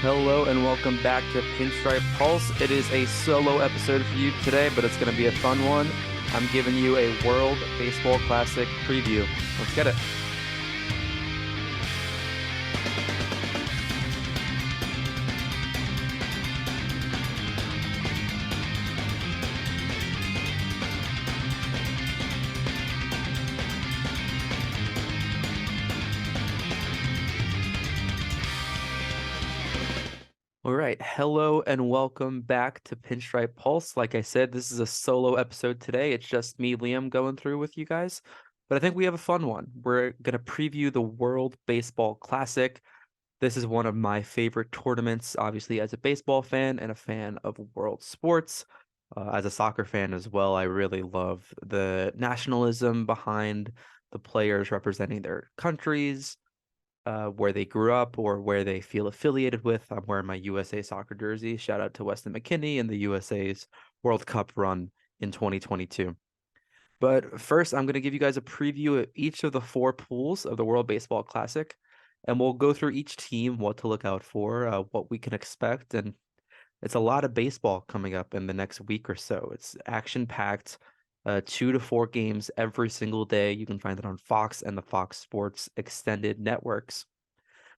Hello and welcome back to Pinstripe Pulse. It is a solo episode for you today, but it's going to be a fun one. I'm giving you a World Baseball Classic preview. Let's get it. All right, hello and welcome back to Pinstripe Pulse. Like I said, this is a solo episode today. It's just me, Liam, going through with you guys. But I think we have a fun one. We're going to preview the World Baseball Classic. This is one of my favorite tournaments, obviously, as a baseball fan and a fan of world sports. As a soccer fan as well, I really love the nationalism behind the players representing their countries, where they grew up or where they feel affiliated with. I'm wearing my USA soccer jersey. Shout out to Weston McKennie and the USA's World Cup run in 2022. But first, I'm going to give you guys a preview of each of the four pools of the World Baseball Classic, and we'll go through each team, what to look out for, what we can expect, and it's a lot of baseball coming up in the next week or so. It's action-packed, 2 to 4 games every single day. You can find it on Fox and the Fox Sports extended networks.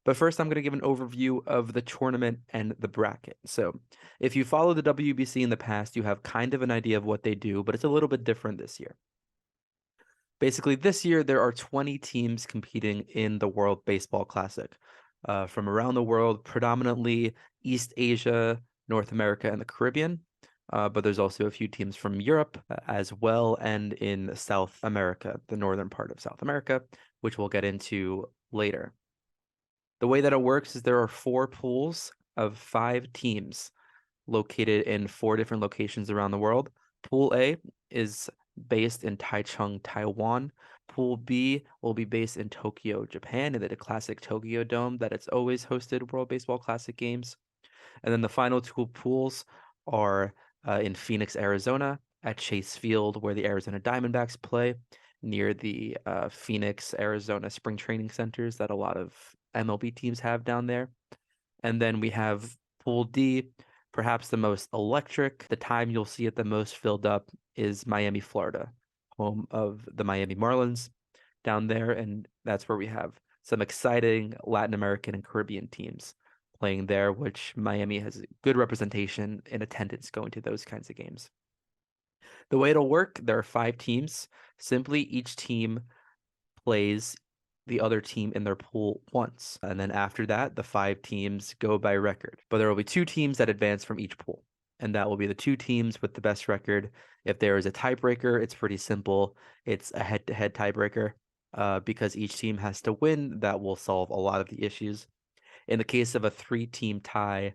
But first, I'm going to give an overview of the tournament and the bracket. So if you follow the WBC in the past, you have kind of an idea of what they do, but it's a little bit different this year. Basically, this year, there are 20 teams competing in the World Baseball Classic from around the world, predominantly East Asia, North America, and the Caribbean. But there's also a few teams from Europe as well, and in South America, the northern part of South America, which we'll get into later. The way that it works is there are 4 pools of 5 teams located in 4 different locations around the world. Pool A is based in Taichung, Taiwan. Pool B will be based in Tokyo, Japan, in the classic Tokyo Dome that it's always hosted World Baseball Classic games. And then the final 2 pools are in Phoenix, Arizona, at Chase Field, where the Arizona Diamondbacks play, near the Phoenix, Arizona spring training centers that a lot of MLB teams have down there. And then we have Pool D, perhaps the most electric. The time you'll see it the most filled up is Miami, Florida, home of the Miami Marlins down there. And that's where we have some exciting Latin American and Caribbean teams playing there, which Miami has good representation in attendance going to those kinds of games. The way it'll work, there are 5 teams. Simply each team plays the other team in their pool once. And then after that, the 5 teams go by record. But there will be 2 teams that advance from each pool. And that will be the 2 teams with the best record. If there is a tiebreaker, it's pretty simple. It's a head-to-head tiebreaker because each team has to win. That will solve a lot of the issues. In the case of a 3-team tie,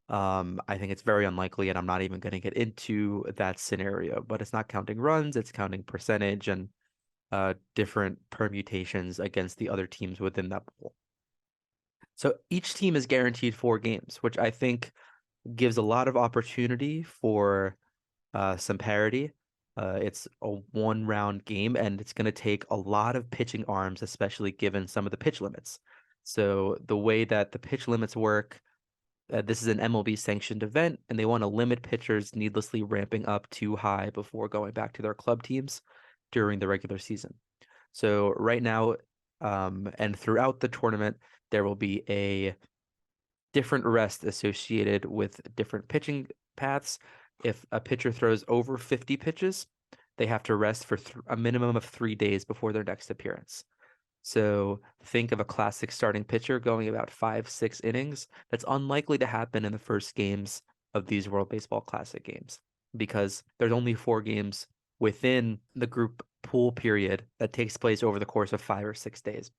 I think it's very unlikely, and I'm not even going to get into that scenario. But it's not counting runs, it's counting percentage and different permutations against the other teams within that pool. So each team is guaranteed 4 games, which I think gives a lot of opportunity for some parity. It's a 1-round game, and it's going to take a lot of pitching arms, especially given some of the pitch limits. So the way that the pitch limits work, this is an MLB sanctioned event, and they want to limit pitchers needlessly ramping up too high before going back to their club teams during the regular season. So right now, and throughout the tournament, there will be a different rest associated with different pitching paths. If a pitcher throws over 50 pitches, they have to rest for a minimum of 3 days before their next appearance. So think of a classic starting pitcher going about 5-6 innings. That's unlikely to happen in the first games of these World Baseball Classic games because there's only 4 games within the group pool period that takes place over the course of 5 or 6 days.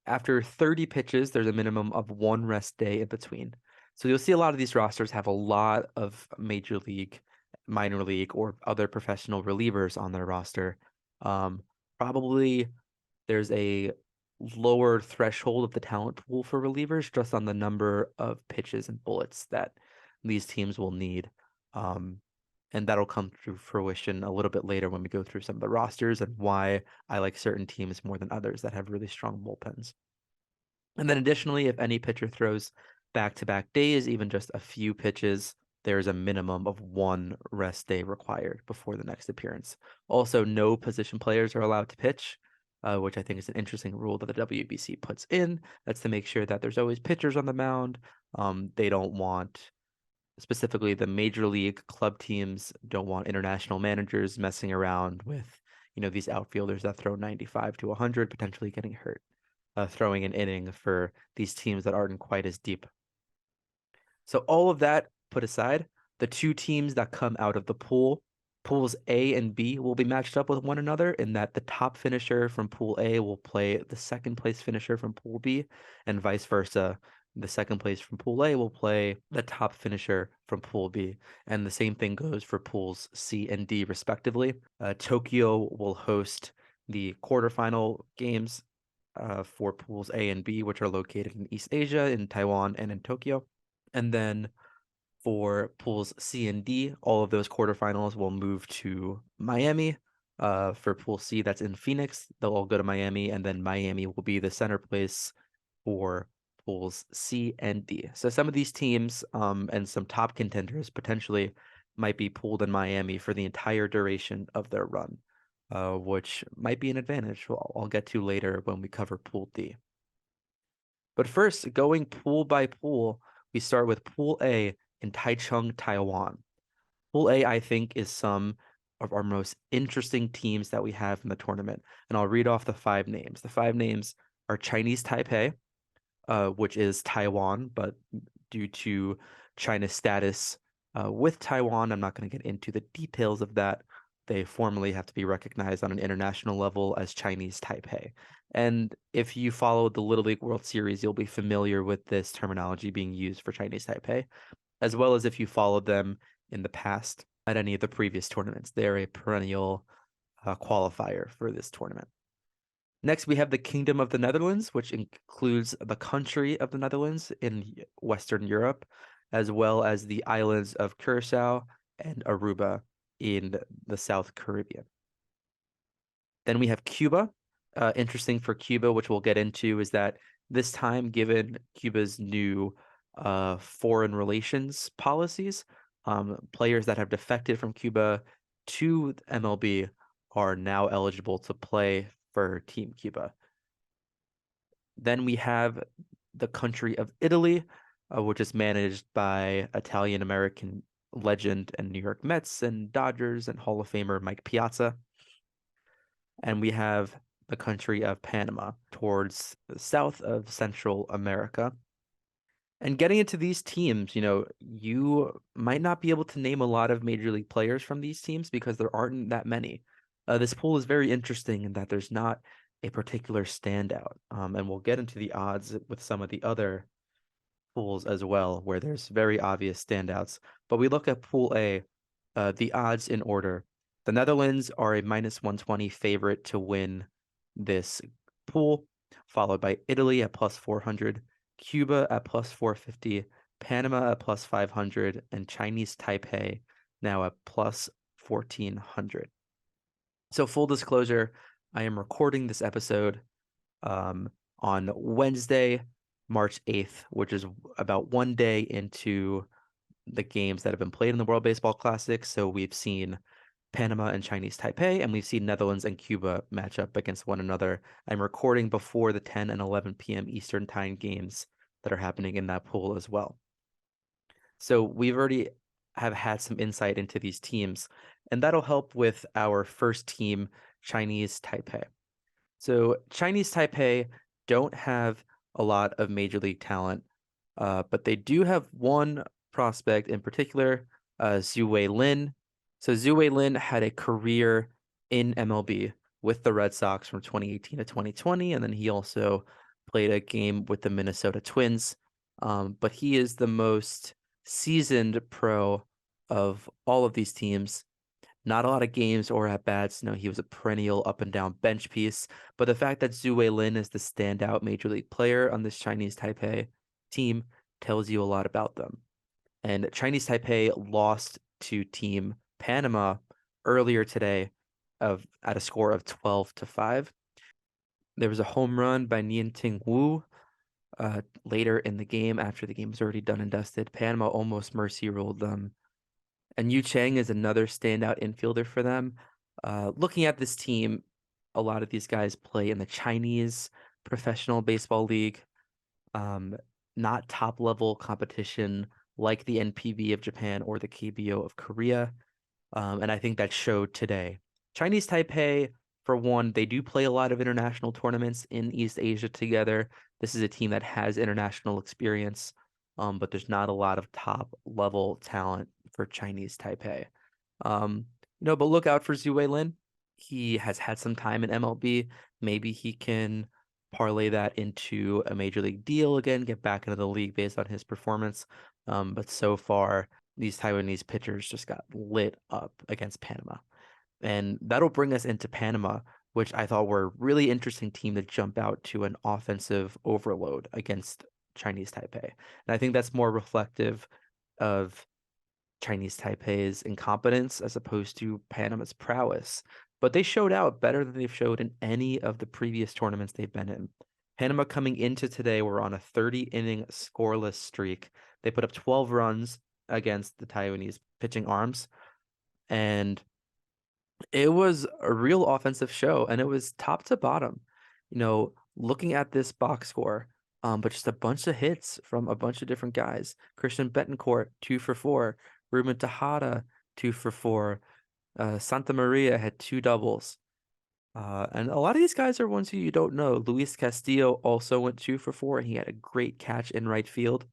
After 30 pitches, there's a minimum of 1 rest day in between. So you'll see a lot of these rosters have a lot of major league, minor league, or other professional relievers on their roster. Probably there's a lower threshold of the talent pool for relievers just on the number of pitches and bullets that these teams will need. And that'll come to fruition a little bit later when we go through some of the rosters and why I like certain teams more than others that have really strong bullpens. And then additionally, if any pitcher throws back-to-back days, even just a few pitches, there's a minimum of one rest day required before the next appearance. Also, no position players are allowed to pitch, which I think is an interesting rule that the WBC puts in. That's to make sure that there's always pitchers on the mound. They don't want, specifically the major league club teams, don't want international managers messing around with, these outfielders that throw 95 to 100, potentially getting hurt, throwing an inning for these teams that aren't quite as deep. So all of that put aside, the two teams that come out of the pools A and B will be matched up with one another in that the top finisher from pool A will play the second place finisher from pool B, and vice versa. The second place from pool A will play the top finisher from pool B. And the same thing goes for pools C and D, respectively. Tokyo will host the quarterfinal games for pools A and B, which are located in East Asia, in Taiwan, and in Tokyo. And then for pools C and D, all of those quarterfinals will move to Miami. For pool C, that's in Phoenix. They'll all go to Miami, and then Miami will be the center place for pools C and D. So some of these teams, and some top contenders potentially might be pooled in Miami for the entire duration of their run, which might be an advantage. I'll get to later when we cover pool D. But first, going pool by pool, we start with Pool A in Taichung, Taiwan. Pool A, I think, is some of our most interesting teams that we have in the tournament. And I'll read off the 5 names. The 5 names are Chinese Taipei, which is Taiwan, but due to China's status with Taiwan, I'm not going to get into the details of that. They formally have to be recognized on an international level as Chinese Taipei. And if you follow the Little League World Series, you'll be familiar with this terminology being used for Chinese Taipei, as well as if you followed them in the past at any of the previous tournaments. They're a perennial qualifier for this tournament. Next, we have the Kingdom of the Netherlands, which includes the country of the Netherlands in Western Europe, as well as the islands of Curacao and Aruba in the South Caribbean. Then we have Cuba. Interesting for Cuba, which we'll get into, is that this time, given Cuba's new foreign relations policies, players that have defected from Cuba to MLB are now eligible to play for Team Cuba. Then we have the country of Italy, which is managed by Italian-American legend and New York Mets and Dodgers and Hall of Famer Mike Piazza. And we have the country of Panama towards the south of Central America. And getting into these teams, you might not be able to name a lot of major league players from these teams because there aren't that many. This pool is very interesting in that there's not a particular standout. And we'll get into the odds with some of the other pools as well, where there's very obvious standouts. But we look at Pool A, the odds in order. The Netherlands are a -120 favorite to win this pool, followed by Italy at +400, Cuba at +450, Panama at +500, and Chinese Taipei now at +1400. So full disclosure, I am recording this episode on Wednesday, March 8th, which is about one day into the games that have been played in the World Baseball Classic. So we've seen Panama and Chinese Taipei, and we've seen Netherlands and Cuba match up against one another. I'm recording before the 10 and 11 p.m. Eastern Time games that are happening in that pool as well. So we've already have had some insight into these teams, and that'll help with our first team, Chinese Taipei. So Chinese Taipei don't have a lot of major league talent, but they do have one prospect in particular, Zhu Weilin. So Zhu Weilin had a career in MLB with the Red Sox from 2018 to 2020, and then he also played a game with the Minnesota Twins. But he is the most seasoned pro of all of these teams. Not a lot of games or at-bats. He was a perennial up and down bench piece. But the fact that Zhu Weilin is the standout major league player on this Chinese Taipei team tells you a lot about them. And Chinese Taipei lost to Team Panama earlier today at a score of 12-5. There was a home run by Nian Ting Wu later in the game after the game was already done and dusted. Panama almost mercy ruled them. And Yu Chang is another standout infielder for them. Looking at this team, a lot of these guys play in the Chinese Professional Baseball League, um, not top level competition like the NPB of Japan or the KBO of Korea. And I think that showed today. Chinese Taipei, for one, they do play a lot of international tournaments in East Asia together. This is a team that has international experience, but there's not a lot of top level talent for Chinese Taipei. But look out for Zhu Weilin. He has had some time in MLB. Maybe he can parlay that into a major league deal again, get back into the league based on his performance. But so far, these Taiwanese pitchers just got lit up against Panama. And that'll bring us into Panama, which I thought were a really interesting team to jump out to an offensive overload against Chinese Taipei. And I think that's more reflective of Chinese Taipei's incompetence as opposed to Panama's prowess. But they showed out better than they've showed in any of the previous tournaments they've been in. Panama coming into today were on a 30-inning scoreless streak. They put up 12 runs against the Taiwanese pitching arms, and it was a real offensive show, and it was top to bottom. Looking at this box score, but just a bunch of hits from a bunch of different guys. Christian Betancourt, 2 for 4. Ruben Tejada, 2 for 4. Santa Maria had 2 doubles. And a lot of these guys are ones who you don't know. Luis Castillo also went 2 for 4, and he had a great catch in right field.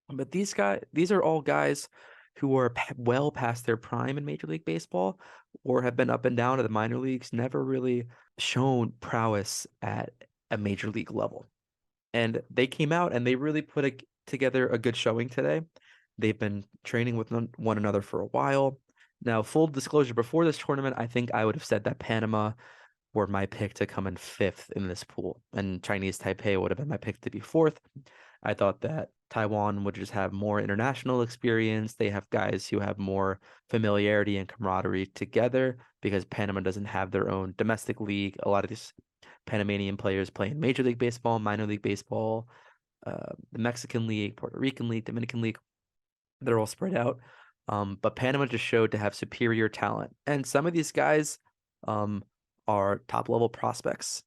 But these are all guys who are well past their prime in Major League Baseball or have been up and down to the minor leagues, never really shown prowess at a major league level. And they came out and they really put together a good showing today. They've been training with one another for a while. Now, full disclosure, before this tournament, I think I would have said that Panama were my pick to come in 5th in this pool, and Chinese Taipei would have been my pick to be 4th. I thought that Taiwan would just have more international experience. They have guys who have more familiarity and camaraderie together because Panama doesn't have their own domestic league. A lot of these Panamanian players play in Major League Baseball, minor league baseball, the Mexican League, Puerto Rican League, Dominican League. They're all spread out. But Panama just showed to have superior talent. And some of these guys are top level prospects,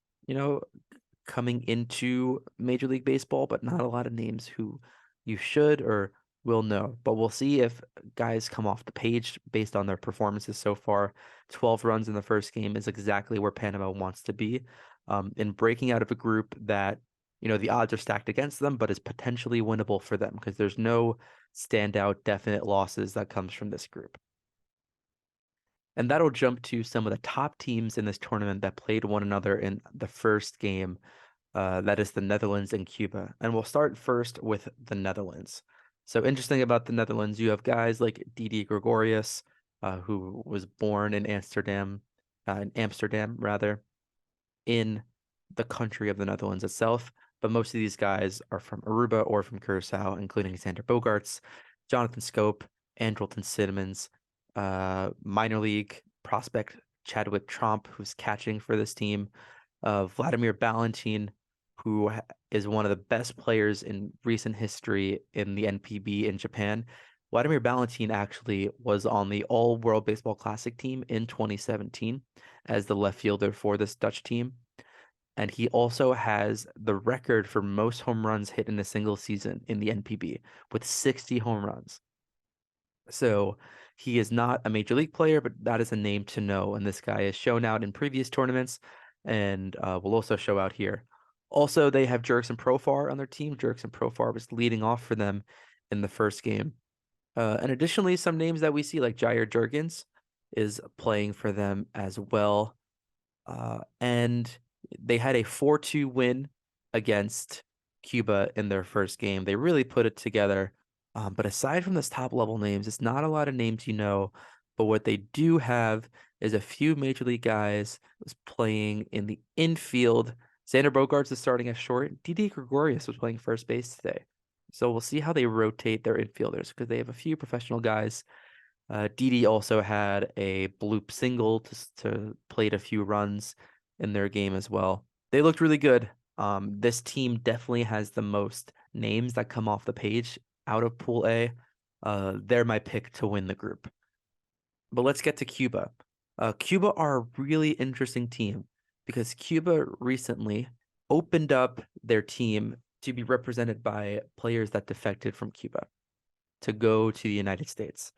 coming into Major League Baseball, but not a lot of names who you should or will know. But we'll see if guys come off the page based on their performances so far. 12 runs in the first game is exactly where Panama wants to be. In breaking out of a group that, the odds are stacked against them, but is potentially winnable for them because there's no standout definite losses that comes from this group. And that'll jump to some of the top teams in this tournament that played one another in the first game. That is the Netherlands and Cuba. And we'll start first with the Netherlands. So interesting about the Netherlands, you have guys like Didi Gregorius, who was born in Amsterdam, in the country of the Netherlands itself. But most of these guys are from Aruba or from Curacao, including Xander Bogaerts, Jonathan Scope, Andrelton Simmons, minor league prospect Chadwick Tromp, who's catching for this team, Vladimir Ballantyne, who is one of the best players in recent history in the NPB in Japan. Vladimir Ballantyne actually was on the All-World Baseball Classic team in 2017 as the left fielder for this Dutch team. And he also has the record for most home runs hit in a single season in the NPB with 60 home runs. So he is not a major league player, but that is a name to know. And this guy has shown out in previous tournaments and will also show out here. Also, they have Jurickson Profar on their team. Jurickson Profar was leading off for them in the first game. And additionally, some names that we see like Jair Jurgens is playing for them as well. And they had a 4-2 win against Cuba in their first game. They really put it together. But aside from this top level names, it's not a lot of names but what they do have is a few major league guys was playing in the infield. Xander Bogaerts is starting at short. Didi Gregorius was playing first base today. So we'll see how they rotate their infielders because they have a few professional guys. Didi also had a bloop single to played a few runs in their game as well. They looked really good. This team definitely has the most names that come off the page out of Pool A. They're my pick to win the group. But let's get to Cuba. Cuba are a really interesting team because Cuba recently opened up their team to be represented by players that defected from Cuba to go to the United States.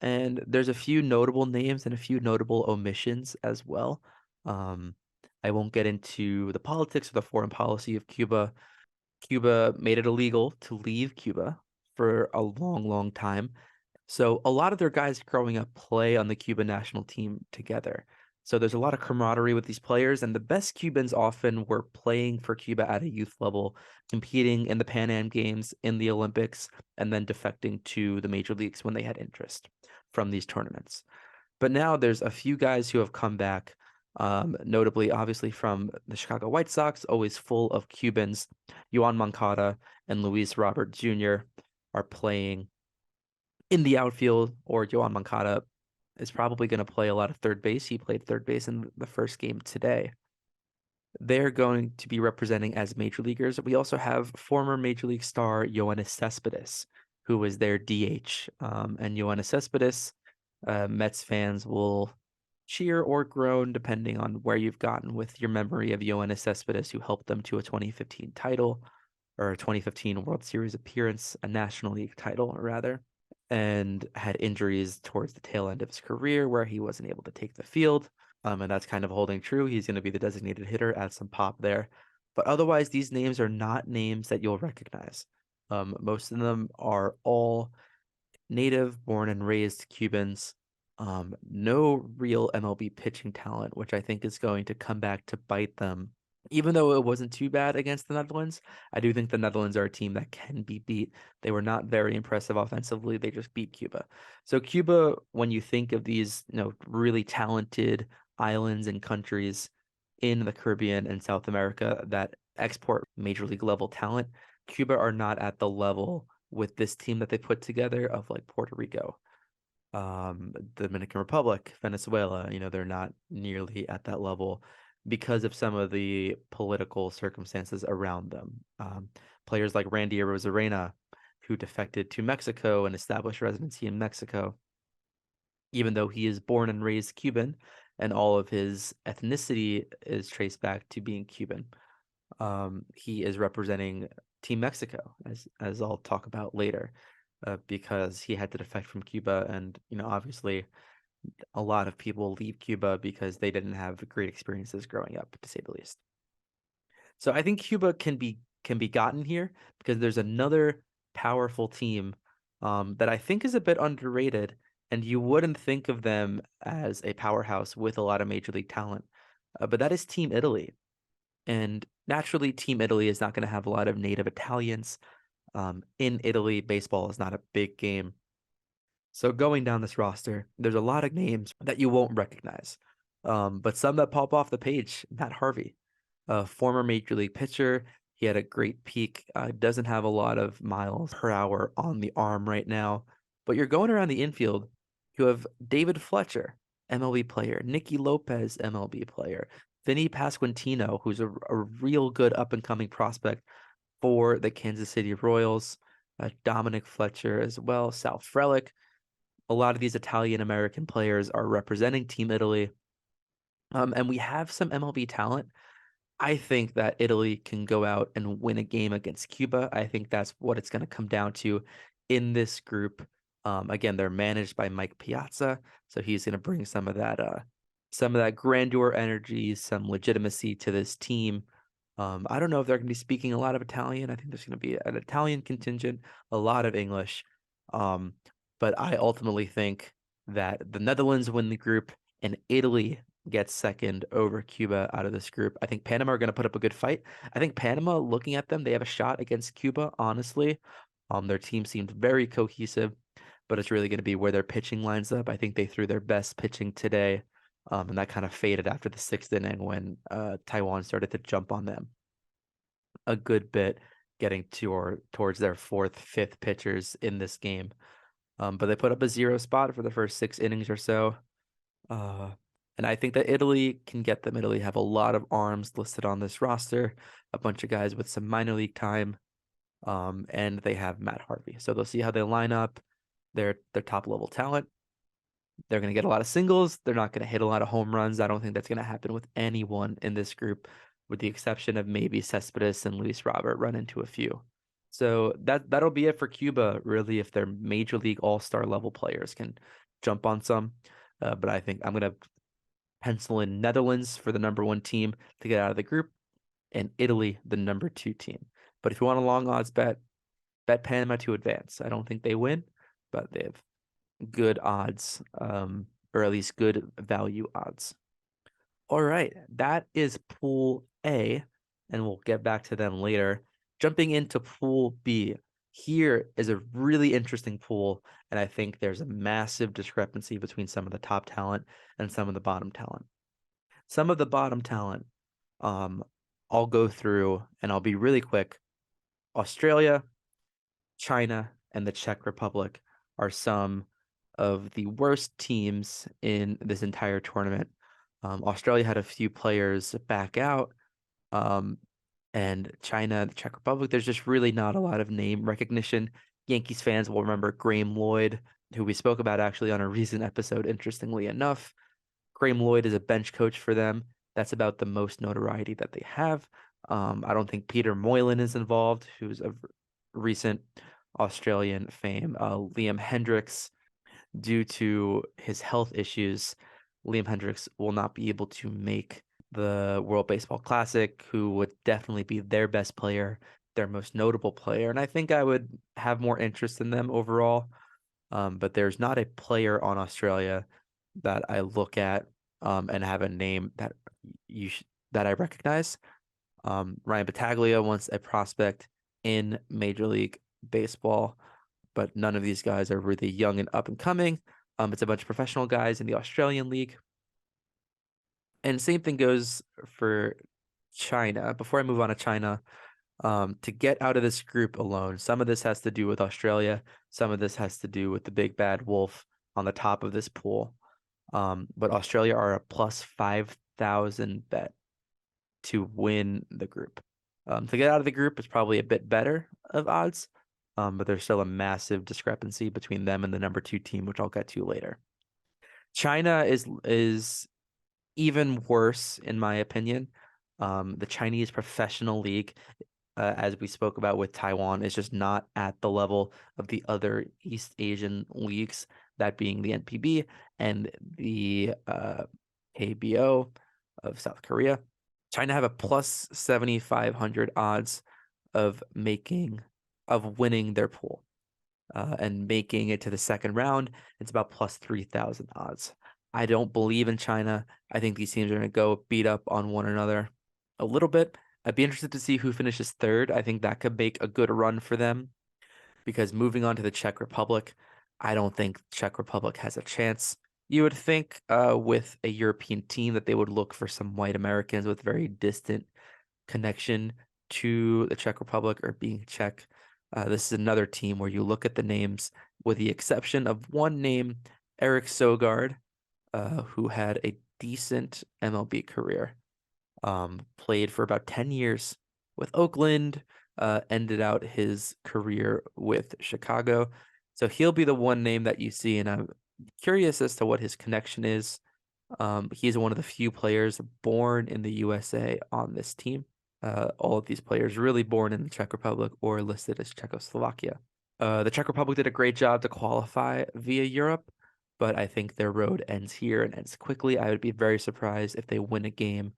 And there's a few notable names and a few notable omissions as well. Um, I won't get into the politics or the foreign policy of Cuba. Cuba made it illegal to leave Cuba for a long, long time. So a lot of their guys growing up play on the Cuban national team together. So there's a lot of camaraderie with these players, and the best Cubans often were playing for Cuba at a youth level, competing in the Pan Am Games, in the Olympics, and then defecting to the major leagues when they had interest from these tournaments. But now there's a few guys who have come back, notably, obviously, from the Chicago White Sox, always full of Cubans. Yoan Moncada and Luis Robert Jr. are playing in the outfield, or Yoan Moncada is probably going to play a lot of third base. He played third base in the first game today. They're going to be representing as major leaguers. We also have former major league star Yoenis Cespedes, who was their DH. And Yoenis Cespedes, Mets fans will cheer or groan depending on where you've gotten with your memory of Yoenis Cespedes, who helped them to a 2015 title, or a 2015 World Series appearance, a National League title, rather, and had injuries towards the tail end of his career where he wasn't able to take the field. And that's kind of holding true. He's going to be the designated hitter, add some pop there. But otherwise, these names are not names that you'll recognize. Most of them are all native, born and raised Cubans. No real MLB pitching talent, which I think is going to come back to bite them. Even though it wasn't too bad against the Netherlands, I do think the Netherlands are a team that can be beat. They were not very impressive offensively. They just beat Cuba. So Cuba, when you think of these, really talented islands and countries in the Caribbean and South America that export major league level talent, Cuba are not at the level with this team that they put together of like Puerto Rico, Dominican Republic, Venezuela. They're not nearly at that level because of some of the political circumstances around them. Players like Randy Arozarena, who defected to Mexico and established residency in Mexico, even though he is born and raised Cuban and all of his ethnicity is traced back to being Cuban. He is representing Team Mexico, as I'll talk about later, because he had to defect from Cuba, and obviously, a lot of people leave Cuba because they didn't have great experiences growing up, to say the least. So I think Cuba can be gotten here because there's another powerful team that I think is a bit underrated, and you wouldn't think of them as a powerhouse with a lot of major league talent, but that is Team Italy. And naturally, Team Italy is not going to have a lot of native Italians. In Italy, baseball is not a big game. So going down this roster, there's a lot of names that you won't recognize. But some that pop off the page. Matt Harvey, a former major league pitcher. He had a great peak. Doesn't have a lot of miles per hour on the arm right now. But you're going around the infield. You have David Fletcher, MLB player. Nicky Lopez, MLB player. Vinny Pasquantino, who's a real good up and coming prospect for the Kansas City Royals. Dominic Fletcher as well. Sal Frelick. A lot of these Italian American players are representing Team Italy. And we have some MLB talent. I think that Italy can go out and win a game against Cuba. I think that's what it's going to come down to in this group. Again, they're managed by Mike Piazza, so he's going to bring some of that grandeur energy, some legitimacy to this team. I don't know if they're going to be speaking a lot of Italian. I think there's going to be an Italian contingent, a lot of English. But I ultimately think that the Netherlands win the group and Italy gets second over Cuba out of this group. I think Panama are going to put up a good fight. I think Panama, looking at them, they have a shot against Cuba, honestly. Their team seemed very cohesive, but it's really going to be where their pitching lines up. I think they threw their best pitching today, and that kind of faded after the sixth inning when Taiwan started to jump on them a good bit, getting towards their fourth, fifth pitchers in this game. But they put up a 0 spot for the first 6 innings or so. And I think that Italy can get them. Italy have a lot of arms listed on this roster, a bunch of guys with some minor league time, and they have Matt Harvey. So they'll see how they line up. Their top level talent. They're going to get a lot of singles. They're not going to hit a lot of home runs. I don't think that's going to happen with anyone in this group, with the exception of maybe Cespedes and Luis Robert run into a few. So that'll be it for Cuba, really, if their major league all-star level players can jump on some. But I think I'm going to pencil in Netherlands for the #1 team to get out of the group, and Italy, the #2 team. But if you want a long odds bet, bet Panama to advance. I don't think they win, but they have good odds, or at least good value odds. All right, that is Pool A, and we'll get back to them later. Jumping into Pool B, here is a really interesting pool, and I think there's a massive discrepancy between some of the top talent and some of the bottom talent. Some of the bottom talent, I'll go through, and I'll be really quick. Australia, China, and the Czech Republic are some of the worst teams in this entire tournament. Australia had a few players back out, and China, the Czech Republic, there's just really not a lot of name recognition. Yankees fans will remember Graham Lloyd, who we spoke about actually on a recent episode, interestingly enough. Graham Lloyd is a bench coach for them. That's about the most notoriety that they have. I don't think Peter Moylan is involved, who's of recent Australian fame. Liam Hendriks, due to his health issues, Liam Hendriks will not be able to make the World Baseball Classic, who would definitely be their best player, their most notable player. And I think I would have more interest in them overall. But there's not a player on Australia that I look at and have a name that that I recognize. Ryan Battaglia, once a prospect in Major League Baseball, but none of these guys are really young and up and coming. It's a bunch of professional guys in the Australian League. And same thing goes for China. Before I move on to China, to get out of this group alone, some of this has to do with Australia, some of this has to do with the big bad wolf on the top of this pool. But Australia are a plus 5,000 bet to win the group. To get out of the group is probably a bit better of odds, but there's still a massive discrepancy between them and the #2 team, which I'll get to later. China is even worse, in my opinion. The Chinese professional league, as we spoke about with Taiwan, is just not at the level of the other East Asian leagues, that being the NPB and the KBO of South Korea. China have a plus 7,500 odds of winning their pool, and making it to the second round. It's about plus 3,000 odds. I don't believe in China. I think these teams are going to go beat up on one another a little bit. I'd be interested to see who finishes third. I think that could make a good run for them, because moving on to the Czech Republic, I don't think Czech Republic has a chance. You would think with a European team that they would look for some white Americans with very distant connection to the Czech Republic or being Czech. This is another team where you look at the names, with the exception of one name, Eric Sogard, who had a decent MLB career. Played for about 10 years with Oakland, ended out his career with Chicago. So he'll be the one name that you see, and I'm curious as to what his connection is. He's one of the few players born in the USA on this team. All of these players really born in the Czech Republic or listed as Czechoslovakia. The Czech Republic did a great job to qualify via Europe, but I think their road ends here and ends quickly. I would be very surprised if they win a game,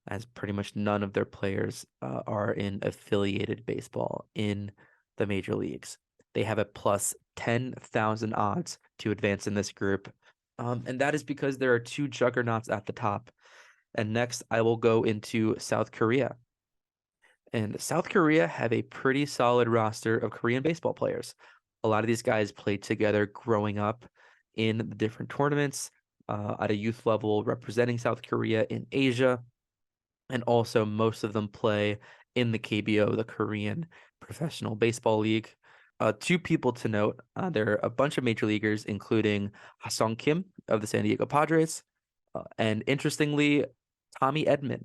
as pretty much none of their players are in affiliated baseball in the major leagues. They have a plus 10,000 odds to advance in this group. And that is because there are two juggernauts at the top. And next, I will go into South Korea. And South Korea have a pretty solid roster of Korean baseball players. A lot of these guys played together growing up in the different tournaments at a youth level, representing South Korea in Asia. And also most of them play in the KBO, the Korean Professional Baseball League. Two people to note, there are a bunch of major leaguers, including Ha-Sung Kim of the San Diego Padres, And interestingly, Tommy Edman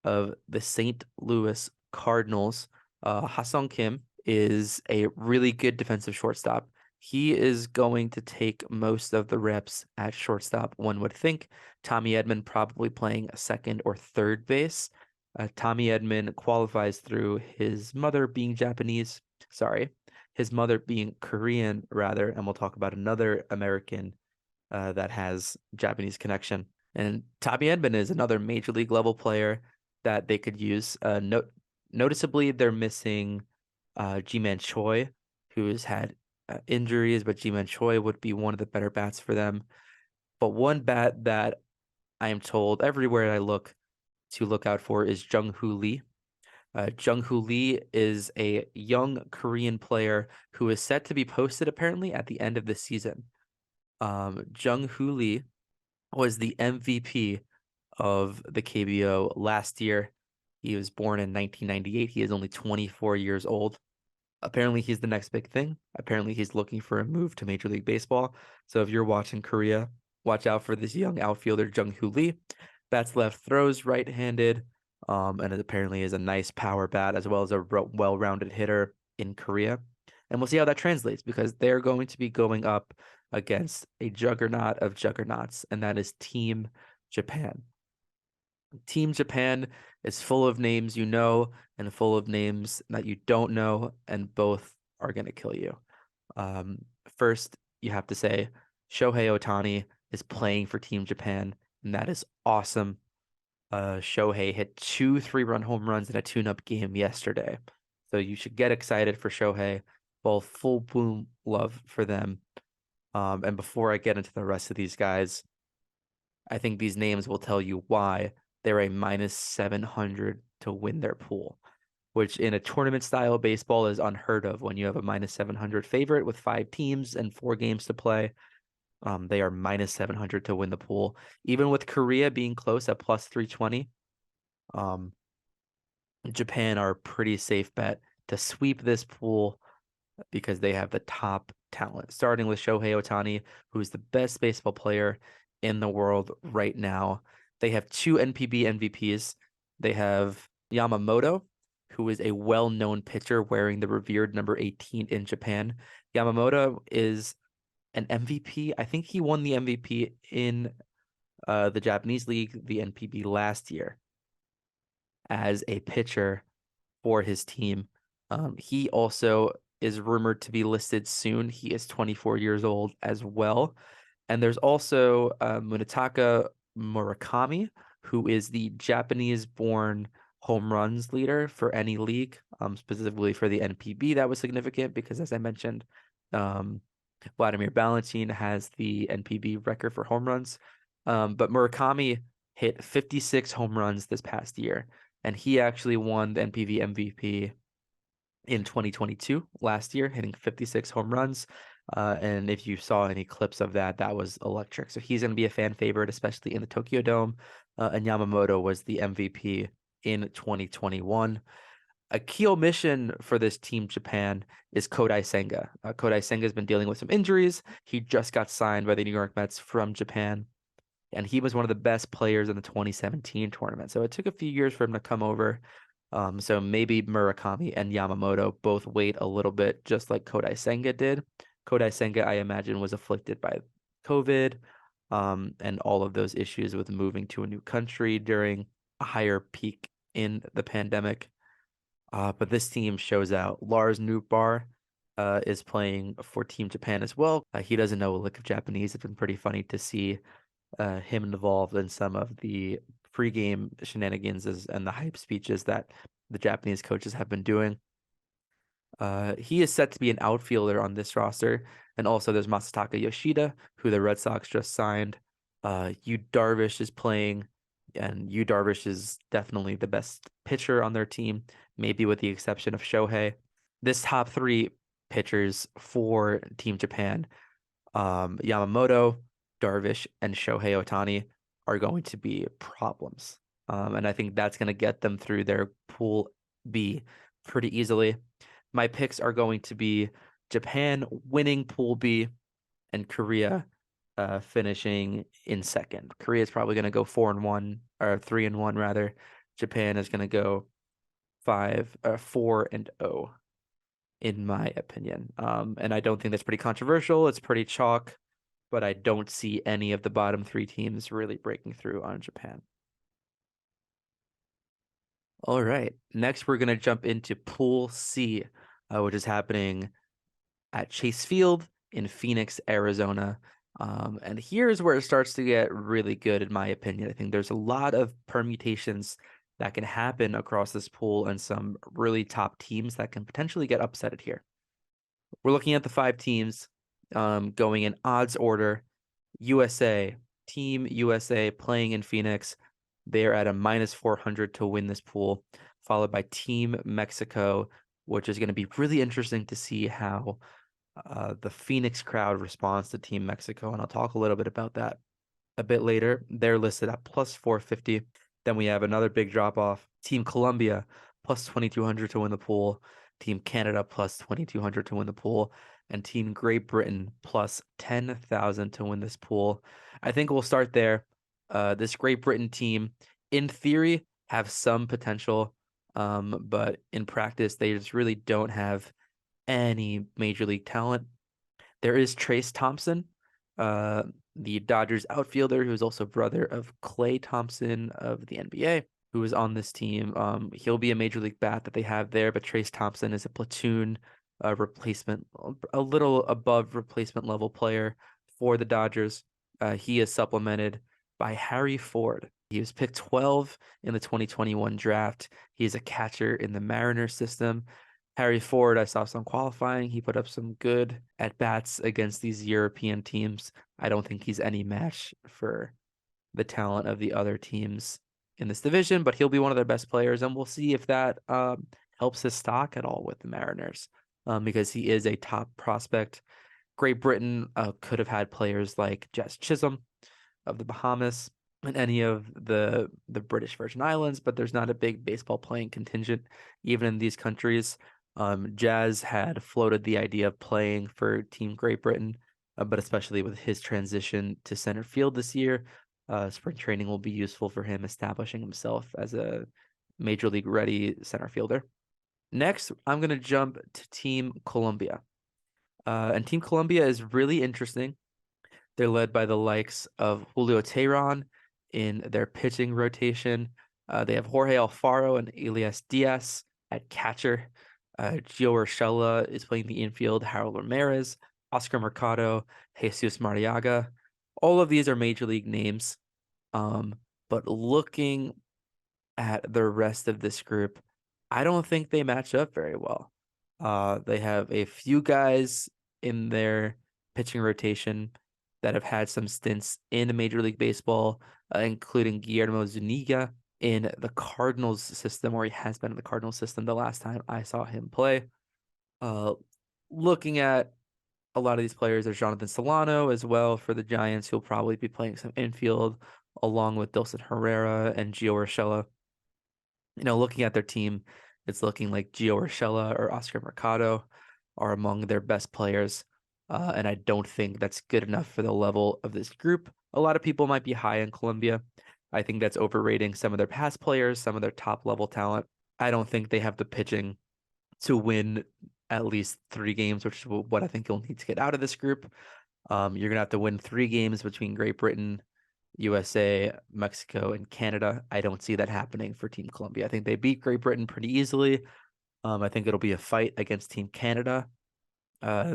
of the St. Louis Cardinals, Ha-Sung Kim is a really good defensive shortstop. He is going to take most of the reps at shortstop, one would think. Tommy Edman probably playing second or third base. Tommy Edman qualifies through his mother being Japanese, sorry, his mother being Korean, rather, and we'll talk about another American that has Japanese connection. And Tommy Edman is another major league level player that they could use. Noticeably, they're missing Ji-Man Choi, who's had injuries, but Ji-Man Choi would be one of the better bats for them. But one bat that I am told everywhere I look to look out for is Jung-Hoo Lee. Jung-Hoo Lee is a young Korean player who is set to be posted apparently at the end of the season. Jung-Hoo Lee was the MVP of the KBO last year. He was born in 1998. He is only 24 years old. Apparently, he's the next big thing. Apparently, he's looking for a move to Major League Baseball. So if you're watching Korea, watch out for this young outfielder, Jung-Hoo Lee. Bats left, throws right-handed, and it apparently is a nice power bat as well as a well-rounded hitter in Korea. And we'll see how that translates because they're going to be going up against a juggernaut of juggernauts, and that is Team Japan. Team Japan is full of names you know and full of names that you don't know, and both are going to kill you. First, you have to say Shohei Ohtani is playing for Team Japan, and that is awesome. Shohei hit 2 3-run home runs in a tune-up game yesterday. So you should get excited for Shohei. Both full boom love for them. And before I get into the rest of these guys, I think these names will tell you why they're a minus 700 to win their pool, which in a tournament style baseball is unheard of when you have a minus 700 favorite with 5 teams and 4 games to play. They are minus 700 to win the pool. Even with Korea being close at plus 320, Japan are a pretty safe bet to sweep this pool because they have the top talent, starting with Shohei Ohtani, who's the best baseball player in the world right now. They have 2 NPB MVPs. They have Yamamoto, who is a well-known pitcher wearing the revered number 18 in Japan. Yamamoto is an MVP. I think he won the MVP in the Japanese league, the NPB, last year as a pitcher for his team. He also is rumored to be listed soon. He is 24 years old as well. And there's also Munetaka Murakami, who is the Japanese-born home runs leader for any league, specifically for the NPB. That was significant because, as I mentioned, Vladimir Valentin has the NPB record for home runs. But Murakami hit 56 home runs this past year, and he actually won the NPB MVP in 2022, last year, hitting 56 home runs. And if you saw any clips of that, that was electric. So he's going to be a fan favorite, especially in the Tokyo Dome. And Yamamoto was the MVP in 2021. A key omission for this Team Japan is Kodai Senga. Kodai Senga has been dealing with some injuries. He just got signed by the New York Mets from Japan, and he was one of the best players in the 2017 tournament. So it took a few years for him to come over. So maybe Murakami and Yamamoto both wait a little bit, just like Kodai Senga did. Kodai Senga, I imagine, was afflicted by COVID, and all of those issues with moving to a new country during a higher peak in the pandemic. But this team shows out. Lars Nootbaar is playing for Team Japan as well. He doesn't know a lick of Japanese. It's been pretty funny to see him involved in some of the pregame shenanigans and the hype speeches that the Japanese coaches have been doing. He is set to be an outfielder on this roster. And also there's Masataka Yoshida, who the Red Sox just signed. Yu Darvish is playing, and Yu Darvish is definitely the best pitcher on their team, maybe with the exception of Shohei. This top 3 pitchers for Team Japan, Yamamoto, Darvish, and Shohei Ohtani, are going to be problems. And I think that's going to get them through their Pool B pretty easily. My picks are going to be Japan winning Pool B and Korea finishing in second. Korea is probably going to go 4-1 or 3-1 rather. Japan is going to go 4-0 in my opinion. And I don't think that's pretty controversial. It's pretty chalk, but I don't see any of the bottom three teams really breaking through on Japan. All right. Next, we're going to jump into Pool C, which is happening at Chase Field in Phoenix, Arizona. And here's where it starts to get really good, in my opinion. I think there's a lot of permutations that can happen across this pool and some really top teams that can potentially get upsetted here. We're looking at the 5 teams going in odds order. USA, Team USA playing in Phoenix. They're at a -400 to win this pool, followed by Team Mexico, which is going to be really interesting to see how the Phoenix crowd responds to Team Mexico. And I'll talk a little bit about that a bit later. They're listed at +450. Then we have another big drop off. Team Colombia +2200 to win the pool. Team Canada +2200 to win the pool. And Team Great Britain +10,000 to win this pool. I think we'll start there. This Great Britain team, in theory, have some potential, but in practice, they just really don't have any major league talent. There is Trace Thompson, the Dodgers outfielder, who's also brother of Klay Thompson of the NBA, who is on this team. He'll be a major league bat that they have there, but Trace Thompson is a platoon replacement, a little above replacement level player for the Dodgers. He is supplemented by Harry Ford. He was picked 12 in the 2021 draft. He is a catcher in the Mariners system. Harry Ford, I saw some qualifying. He put up some good at-bats against these European teams. I don't think he's any match for the talent of the other teams in this division, but he'll be one of their best players, and we'll see if that helps his stock at all with the Mariners, because he is a top prospect. Great Britain could have had players like Jazz Chisholm of the Bahamas and any of the British Virgin Islands, but there's not a big baseball playing contingent even in these countries. Jazz had floated the idea of playing for Team Great Britain, but especially with his transition to center field this year, spring training will be useful for him establishing himself as a major league ready center fielder. Next, I'm going to jump to Team Colombia. And Team Colombia is really interesting. They're led by the likes of Julio Teheran in their pitching rotation. They have Jorge Alfaro and Elias Diaz at catcher. Gio Urshela is playing the infield. Harold Ramirez, Oscar Mercado, Jesus Mariaga. All of these are major league names. But looking at the rest of this group, I don't think they match up very well. They have a few guys in their pitching rotation that have had some stints in Major League Baseball, including Guillermo Zuniga in the Cardinals system, or he has been in the Cardinals system the last time I saw him play. Looking at a lot of these players, there's Jonathan Solano as well for the Giants, who'll probably be playing some infield along with Dilson Herrera and Gio Urshela. Looking at their team, it's looking like Gio Urshela or Oscar Mercado are among their best players. And I don't think that's good enough for the level of this group. A lot of people might be high in Colombia. I think that's overrating some of their past players, some of their top level talent. I don't think they have the pitching to win at least 3 games, which is what I think you'll need to get out of this group. You're going to have to win 3 games between Great Britain, USA, Mexico, and Canada. I don't see that happening for Team Colombia. I think they beat Great Britain pretty easily. I think it'll be a fight against Team Canada.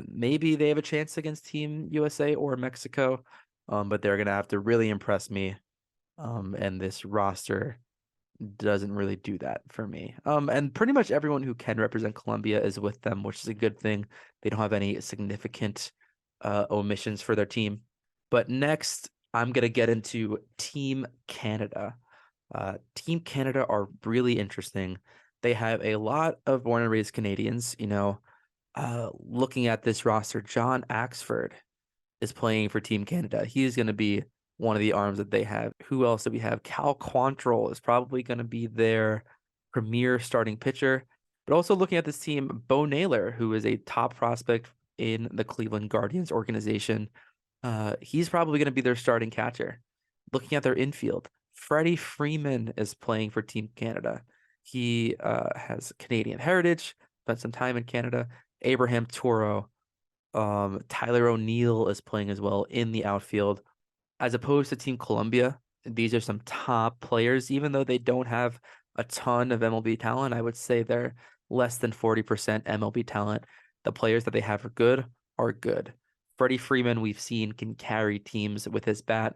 Maybe they have a chance against Team USA or Mexico, but they're going to have to really impress me. And this roster doesn't really do that for me. And pretty much everyone who can represent Colombia is with them, which is a good thing. They don't have any significant omissions for their team. But next, I'm going to get into Team Canada. Team Canada are really interesting. They have a lot of born and raised Canadians. Looking at this roster, John Axford is playing for Team Canada. He's going to be one of the arms that they have. Who else do we have? Cal Quantrill is probably going to be their premier starting pitcher. But also looking at this team, Bo Naylor, who is a top prospect in the Cleveland Guardians organization. He's probably going to be their starting catcher. Looking at their infield, Freddie Freeman is playing for Team Canada. He has Canadian heritage, spent some time in Canada. Abraham Toro, Tyler O'Neill is playing as well in the outfield. As opposed to Team Colombia, these are some top players, even though they don't have a ton of MLB talent. I would say they're less than 40% MLB talent. The players that they have are good are good. Freddie Freeman, we've seen, can carry teams with his bat.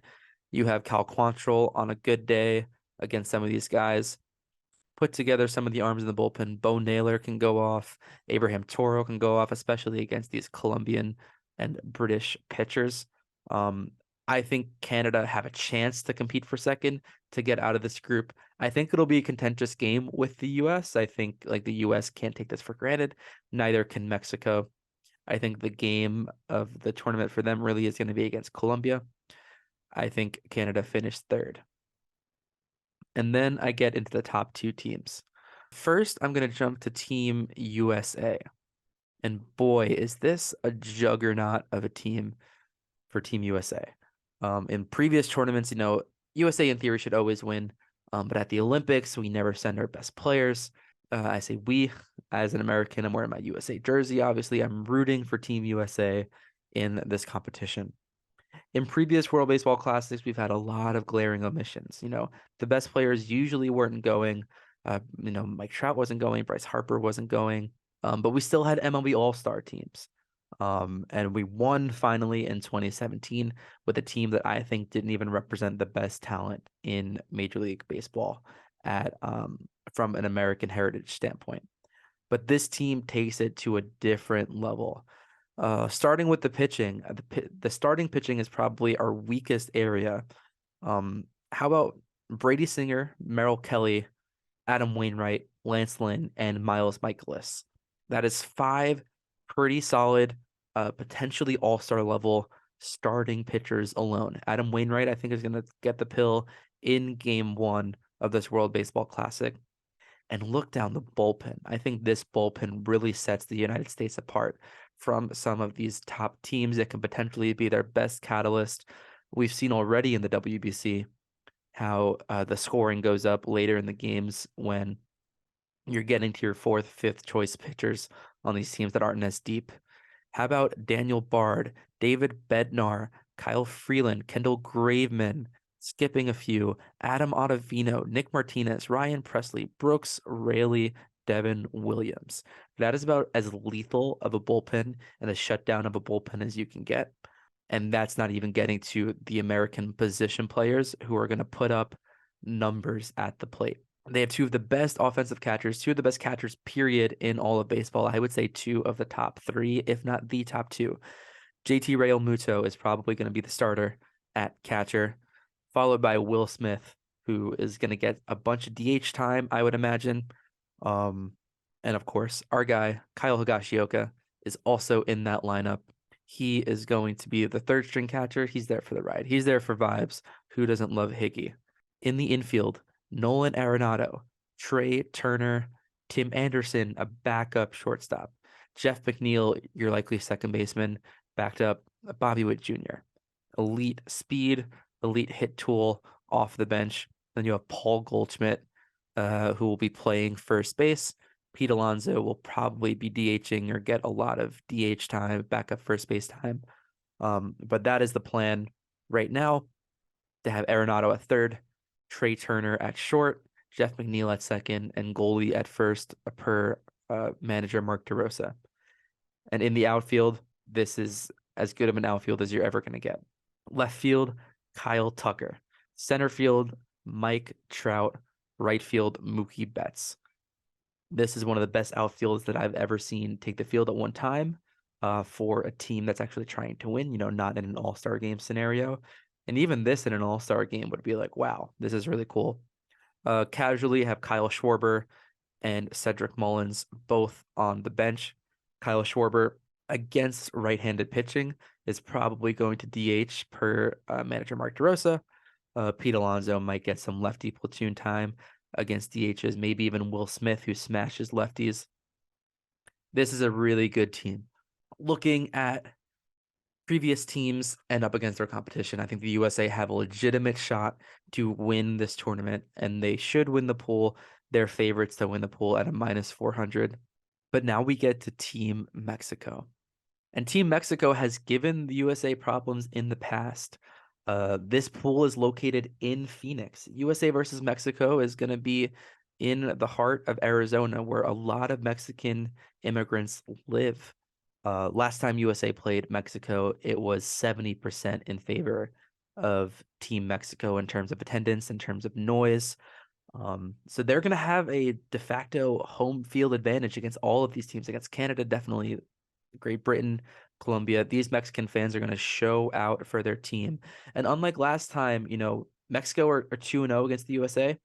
You have Cal Quantrill on a good day against some of these guys. Put together some of the arms in the bullpen. Bo Naylor can go off. Abraham Toro can go off, especially against these Colombian and British pitchers. Um, I think Canada have a chance to compete for second to get out of this group. I think it'll be a contentious game with the US. I think like the US can't take this for granted. Neither can Mexico. I think the game of the tournament for them really is going to be against Colombia. I think Canada finished third. And then I get into the top two teams. First, I'm going to jump to Team USA. And boy, is this a juggernaut of a team for Team USA. In previous tournaments, USA in theory should always win. But at the Olympics, we never send our best players. I say we, as an American, I'm wearing my USA jersey. Obviously, I'm rooting for Team USA in this competition. In previous World Baseball Classics, we've had a lot of glaring omissions. The best players usually weren't going. Mike Trout wasn't going, Bryce Harper wasn't going, but we still had MLB All-Star teams. And we won finally in 2017 with a team that I think didn't even represent the best talent in Major League Baseball from an American heritage standpoint. But this team takes it to a different level. Starting with the pitching, the starting pitching is probably our weakest area. How about Brady Singer, Merrill Kelly, Adam Wainwright, Lance Lynn, and Miles Michaelis? That is five pretty solid, potentially all-star level starting pitchers alone. Adam Wainwright, I think, is going to get the pill in game one of this World Baseball Classic. And look down the bullpen. I think this bullpen really sets the United States apart from some of these top teams that can potentially be their best catalyst. We've seen already in the WBC how the scoring goes up later in the games when you're getting to your fourth, fifth choice pitchers on these teams that aren't as deep. How about Daniel Bard, David Bednar, Kyle Freeland, Kendall Graveman, skipping a few, Adam Ottavino, Nick Martinez, Ryan Presley, Brooks Raley, Devin Williams. That is about as lethal of a bullpen and a shutdown of a bullpen as you can get. And that's not even getting to the American position players who are going to put up numbers at the plate. They have two of the best offensive catchers, two of the best catchers, period, in all of baseball. I would say two of the top three, if not the top two. JT Realmuto is probably going to be the starter at catcher, followed by Will Smith, who is going to get a bunch of DH time, I would imagine. And of course, our guy, Kyle Higashioka, is also in that lineup. He is going to be the third string catcher. He's there for the ride. He's there for vibes. Who doesn't love Higgy? In the infield, Nolan Arenado, Trey Turner, Tim Anderson, a backup shortstop. Jeff McNeil, your likely second baseman, backed up Bobby Witt Jr. Elite speed, elite hit tool off the bench. Then you have Paul Goldschmidt, who will be playing first base. Pete Alonso will probably be DHing or get a lot of DH time, backup first base time. But that is the plan right now, to have Arenado at third, Trey Turner at short, Jeff McNeil at second, and goalie at first per manager Mark DeRosa. And in the outfield, this is as good of an outfield as you're ever going to get. Left field, Kyle Tucker. Center field, Mike Trout. Right field, Mookie Betts. This is one of the best outfields that I've ever seen take the field at one time for a team that's actually trying to win, not in an all-star game scenario. And even this in an all-star game would be like, wow, this is really cool. Casually have Kyle Schwarber and Cedric Mullins both on the bench. Kyle Schwarber against right-handed pitching is probably going to DH per manager Mark DeRosa. Pete Alonso might get some lefty platoon time against DHs, maybe even Will Smith, who smashes lefties. This is a really good team. Looking at previous teams and up against their competition. I think the USA have a legitimate shot to win this tournament, and they should win the pool. They're favorites to win the pool at a minus 400. But now we get to Team Mexico. And Team Mexico has given the USA problems in the past. This pool is located in Phoenix. USA versus Mexico is going to be in the heart of Arizona, where a lot of Mexican immigrants live. Last time USA played Mexico, it was 70% in favor of Team Mexico in terms of attendance, in terms of noise. So they're going to have a de facto home field advantage against all of these teams, against Canada, definitely, Great Britain, Colombia. These Mexican fans are going to show out for their team. And unlike last time, Mexico are 2-0 against the USA,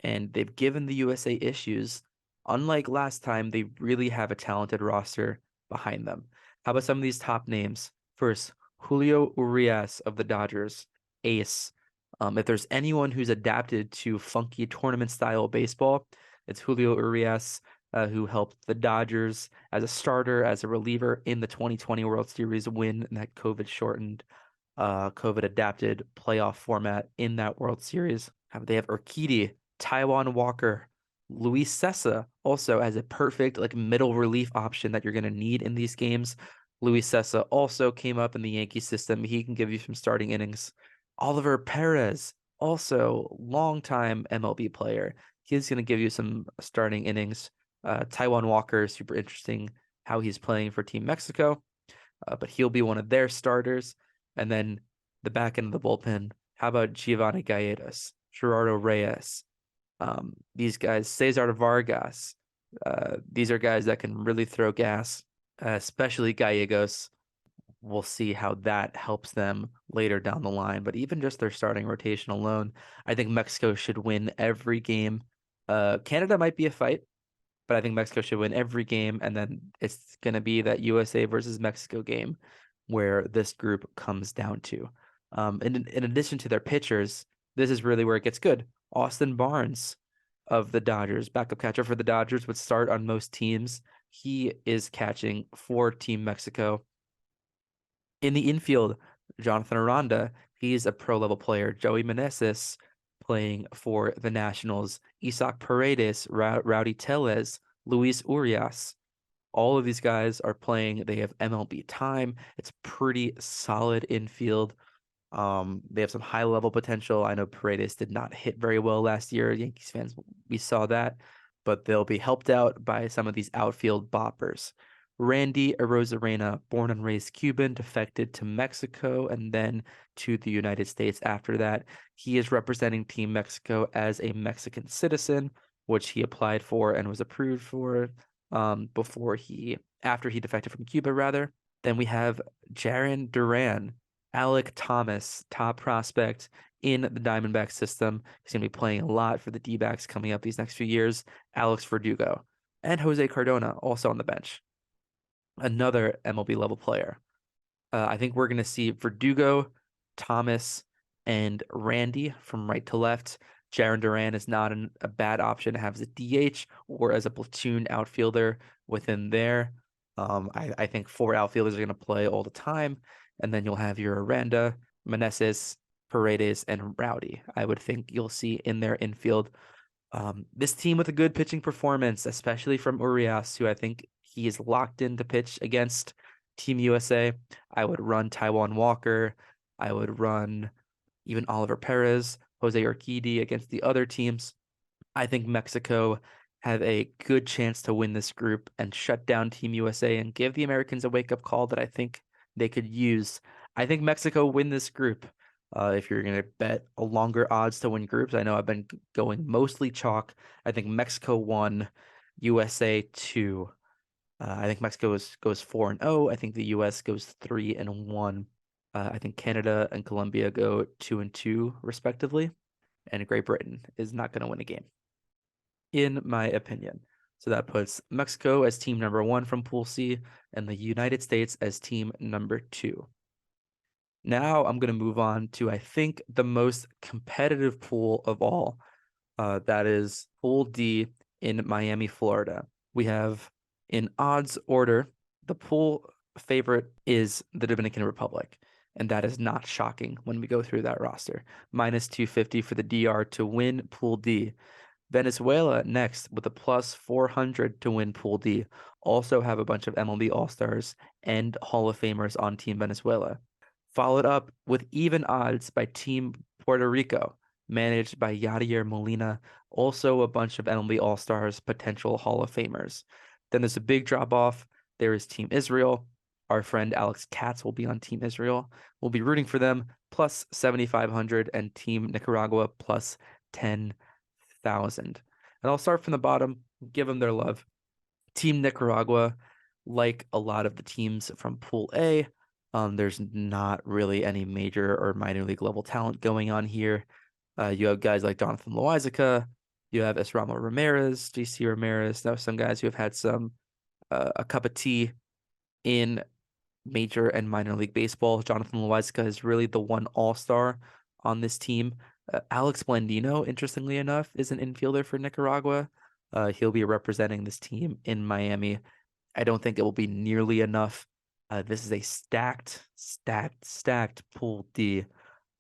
and they've given the USA issues. Unlike last time, they really have a talented roster behind them. How about some of these top names? First, Julio Urias of the Dodgers, ace. If there's anyone who's adapted to funky tournament style baseball, it's Julio Urias, who helped the Dodgers as a starter, as a reliever in the 2020 World Series win in that COVID shortened, COVID adapted playoff format in that World Series. They have Urquidy, Taiwan Walker, Luis Sessa also as a perfect like middle relief option that you're going to need in these games. Luis Sessa also came up in the Yankee system. He can give you some starting innings. Oliver Perez, also longtime MLB player. He's going to give you some starting innings. Taiwan Walker, super interesting how he's playing for Team Mexico, but he'll be one of their starters. And then the back end of the bullpen, how about Giovanni Gallegos, Gerardo Reyes? These guys, Cesar Vargas, these are guys that can really throw gas, especially Gallegos. We'll see how that helps them later down the line. But even just their starting rotation alone, I think Mexico should win every game. Canada might be a fight, but I think Mexico should win every game. And then it's going to be that USA versus Mexico game where this group comes down to. In addition to their pitchers, this is really where it gets good. Austin Barnes of the Dodgers, backup catcher for the Dodgers, would start on most teams. He is catching for Team Mexico. In the infield, Jonathan Aranda, he's a pro level player. Joey Meneses playing for the Nationals. Isaac Paredes, Rowdy Tellez, Luis Urias. All of these guys are playing. They have MLB time. It's pretty solid infield. They have some high level potential. I know Paredes did not hit very well last year. Yankees fans, we saw that, but they'll be helped out by some of these outfield boppers. Randy Arozarena, born and raised Cuban, defected to Mexico and then to the United States after that. He is representing Team Mexico as a Mexican citizen, which he applied for and was approved for after he defected from Cuba, rather. Then we have Jarren Duran, Alek Thomas, top prospect in the Diamondback system. He's going to be playing a lot for the D-backs coming up these next few years. Alex Verdugo and Jose Cardona also on the bench. Another MLB level player. I think we're going to see Verdugo, Thomas, and Randy from right to left. Jarren Duran is not a bad option to have as a DH or as a platoon outfielder within there. I think 4 outfielders are going to play all the time. And then you'll have your Aranda, Meneses, Paredes, and Rowdy. I would think you'll see in their infield. This team with a good pitching performance, especially from Urias, who I think he is locked in to pitch against Team USA. I would run Taiwan Walker. I would run even Oliver Perez, Jose Urquidy against the other teams. I think Mexico have a good chance to win this group and shut down Team USA and give the Americans a wake-up call that I think they could use. I think Mexico win this group. If you're going to bet a longer odds to win groups, I know I've been going mostly chalk. I think Mexico 1, USA 2. I think Mexico goes 4-0. I think the US goes 3-1. I think Canada and Colombia go 2-2 respectively, and Great Britain is not going to win a game, in my opinion. So that puts Mexico as team number 1 from Pool C and the United States as team number 2. Now I'm going to move on to, I think, the most competitive pool of all. That is Pool D in Miami, Florida. We have, in odds order, the pool favorite is the Dominican Republic, and that is not shocking when we go through that roster. Minus 250 for the DR to win Pool D. Venezuela next with a plus 400 to win Pool D. Also have a bunch of MLB All-Stars and Hall of Famers on Team Venezuela. Followed up with even odds by Team Puerto Rico, managed by Yadier Molina. Also a bunch of MLB All-Stars, potential Hall of Famers. Then there's a big drop off. There is Team Israel. Our friend Alex Katz will be on Team Israel. We'll be rooting for them, plus 7,500, and Team Nicaragua plus 10,000. And I'll start from the bottom, give them their love. Team Nicaragua, like a lot of the teams from Pool A, there's not really any major or minor league level talent going on here. You have guys like Jonathan Loizaga, you have Esramo Ramirez, JC Ramirez. Now some guys who have had some a cup of tea in major and minor league baseball. Jonathan Loizaga is really the one all-star on this team. Alex Blandino, interestingly enough, is an infielder for Nicaragua. He'll be representing this team in Miami. I don't think it will be nearly enough. This is a stacked Pool D.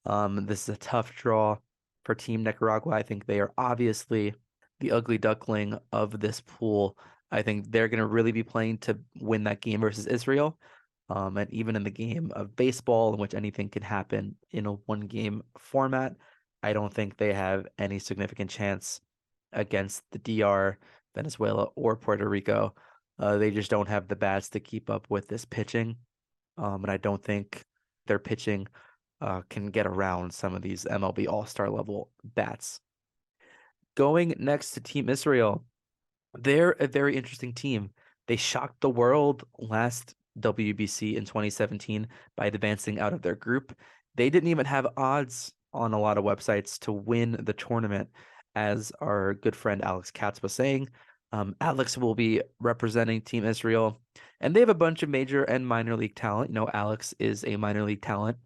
This is a tough draw for Team Nicaragua. I think they are obviously the ugly duckling of this pool. I think they're going to really be playing to win that game versus Israel. And even in the game of baseball, in which anything can happen in a one-game format, I don't think they have any significant chance against the DR, Venezuela, or Puerto Rico. They just don't have the bats to keep up with this pitching. And I don't think their pitching can get around some of these MLB All-Star level bats. Going next to Team Israel, they're a very interesting team. They shocked the world last WBC in 2017 by advancing out of their group. They didn't even have odds on a lot of websites to win the tournament, as our good friend Alex Katz was saying. Alex will be representing Team Israel, and they have a bunch of major and minor league talent. You know, Alex is a minor league talent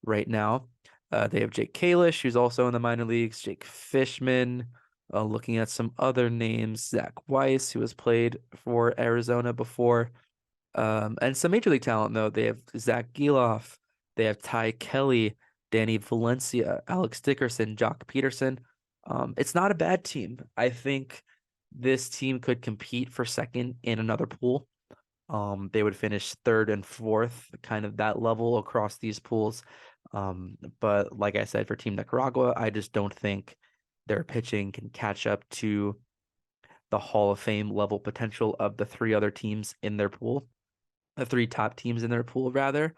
right now. They have Jake Kalish, who's also in the minor leagues, Jake Fishman, looking at some other names, Zach Weiss, who has played for Arizona before. And some major league talent, though. They have Zach Geloff, they have Ty Kelly, Danny Valencia, Alex Dickerson, Jock Peterson. It's not a bad team. I think this team could compete for second in another pool. They would finish third and fourth, kind of that level across these pools. But like I said, for Team Nicaragua, I just don't think their pitching can catch up to the Hall of Fame level potential of the three other teams in their pool, the three top teams in their pool, rather.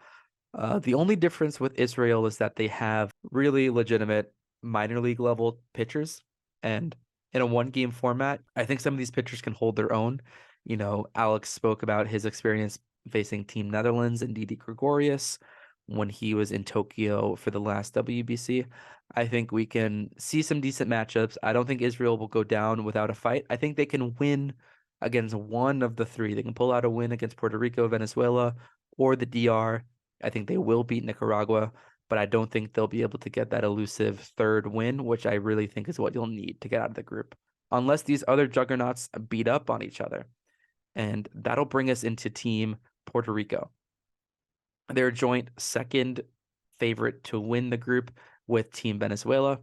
The only difference with Israel is that they have really legitimate minor league level pitchers. And in a one-game format, I think some of these pitchers can hold their own. You know, Alex spoke about his experience facing Team Netherlands and Didi Gregorius when he was in Tokyo for the last WBC. I think we can see some decent matchups. I don't think Israel will go down without a fight. I think they can win against one of the three. They can pull out a win against Puerto Rico, Venezuela, or the DR. I think they will beat Nicaragua, but I don't think they'll be able to get that elusive third win, which I really think is what you'll need to get out of the group, unless these other juggernauts beat up on each other. And that'll bring us into Team Puerto Rico. They're joint second favorite to win the group with Team Venezuela.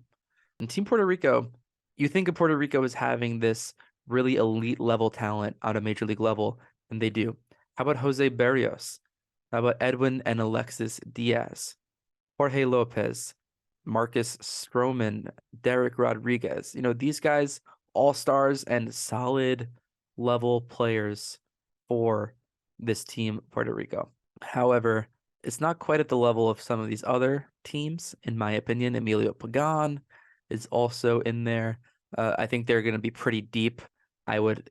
And Team Puerto Rico, you think of Puerto Rico as having this really elite level talent out of major league level, and they do. How about Jose Barrios? How about Edwin and Alexis Diaz? Jorge Lopez, Marcus Stroman, Derek Rodriguez. You know, these guys, all stars and solid level players for this team, Puerto Rico. However, it's not quite at the level of some of these other teams, in my opinion. Emilio Pagan is also in there. I think they're going to be pretty deep. I would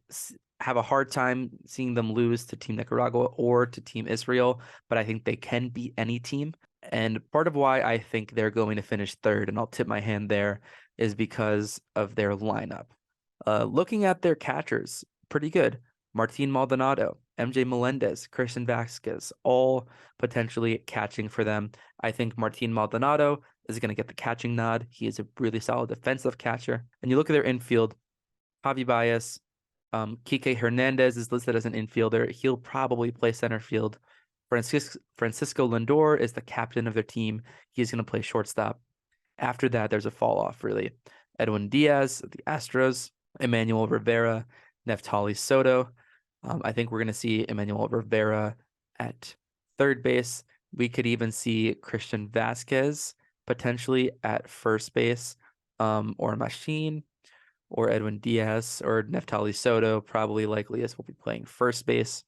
have a hard time seeing them lose to Team Nicaragua or to Team Israel, but I think they can beat any team. And part of why I think they're going to finish third, and I'll tip my hand there, is because of their lineup. Looking at their catchers, pretty good. Martin Maldonado, MJ Melendez, Christian Vasquez, all potentially catching for them. I think Martin Maldonado is going to get the catching nod. He is a really solid defensive catcher. And you look at their infield, Javi Baez, Kike Hernandez is listed as an infielder. He'll probably play center field Francisco Lindor is the captain of their team. He's going to play shortstop. After that, there's a fall off, really. Edwin Diaz, the Astros, Emmanuel Rivera, Neftali Soto. I think we're going to see Emmanuel Rivera at third base. We could even see Christian Vasquez potentially at first base, or Machine, or Edwin Diaz, or Neftali Soto, probably likeliest will be playing first base.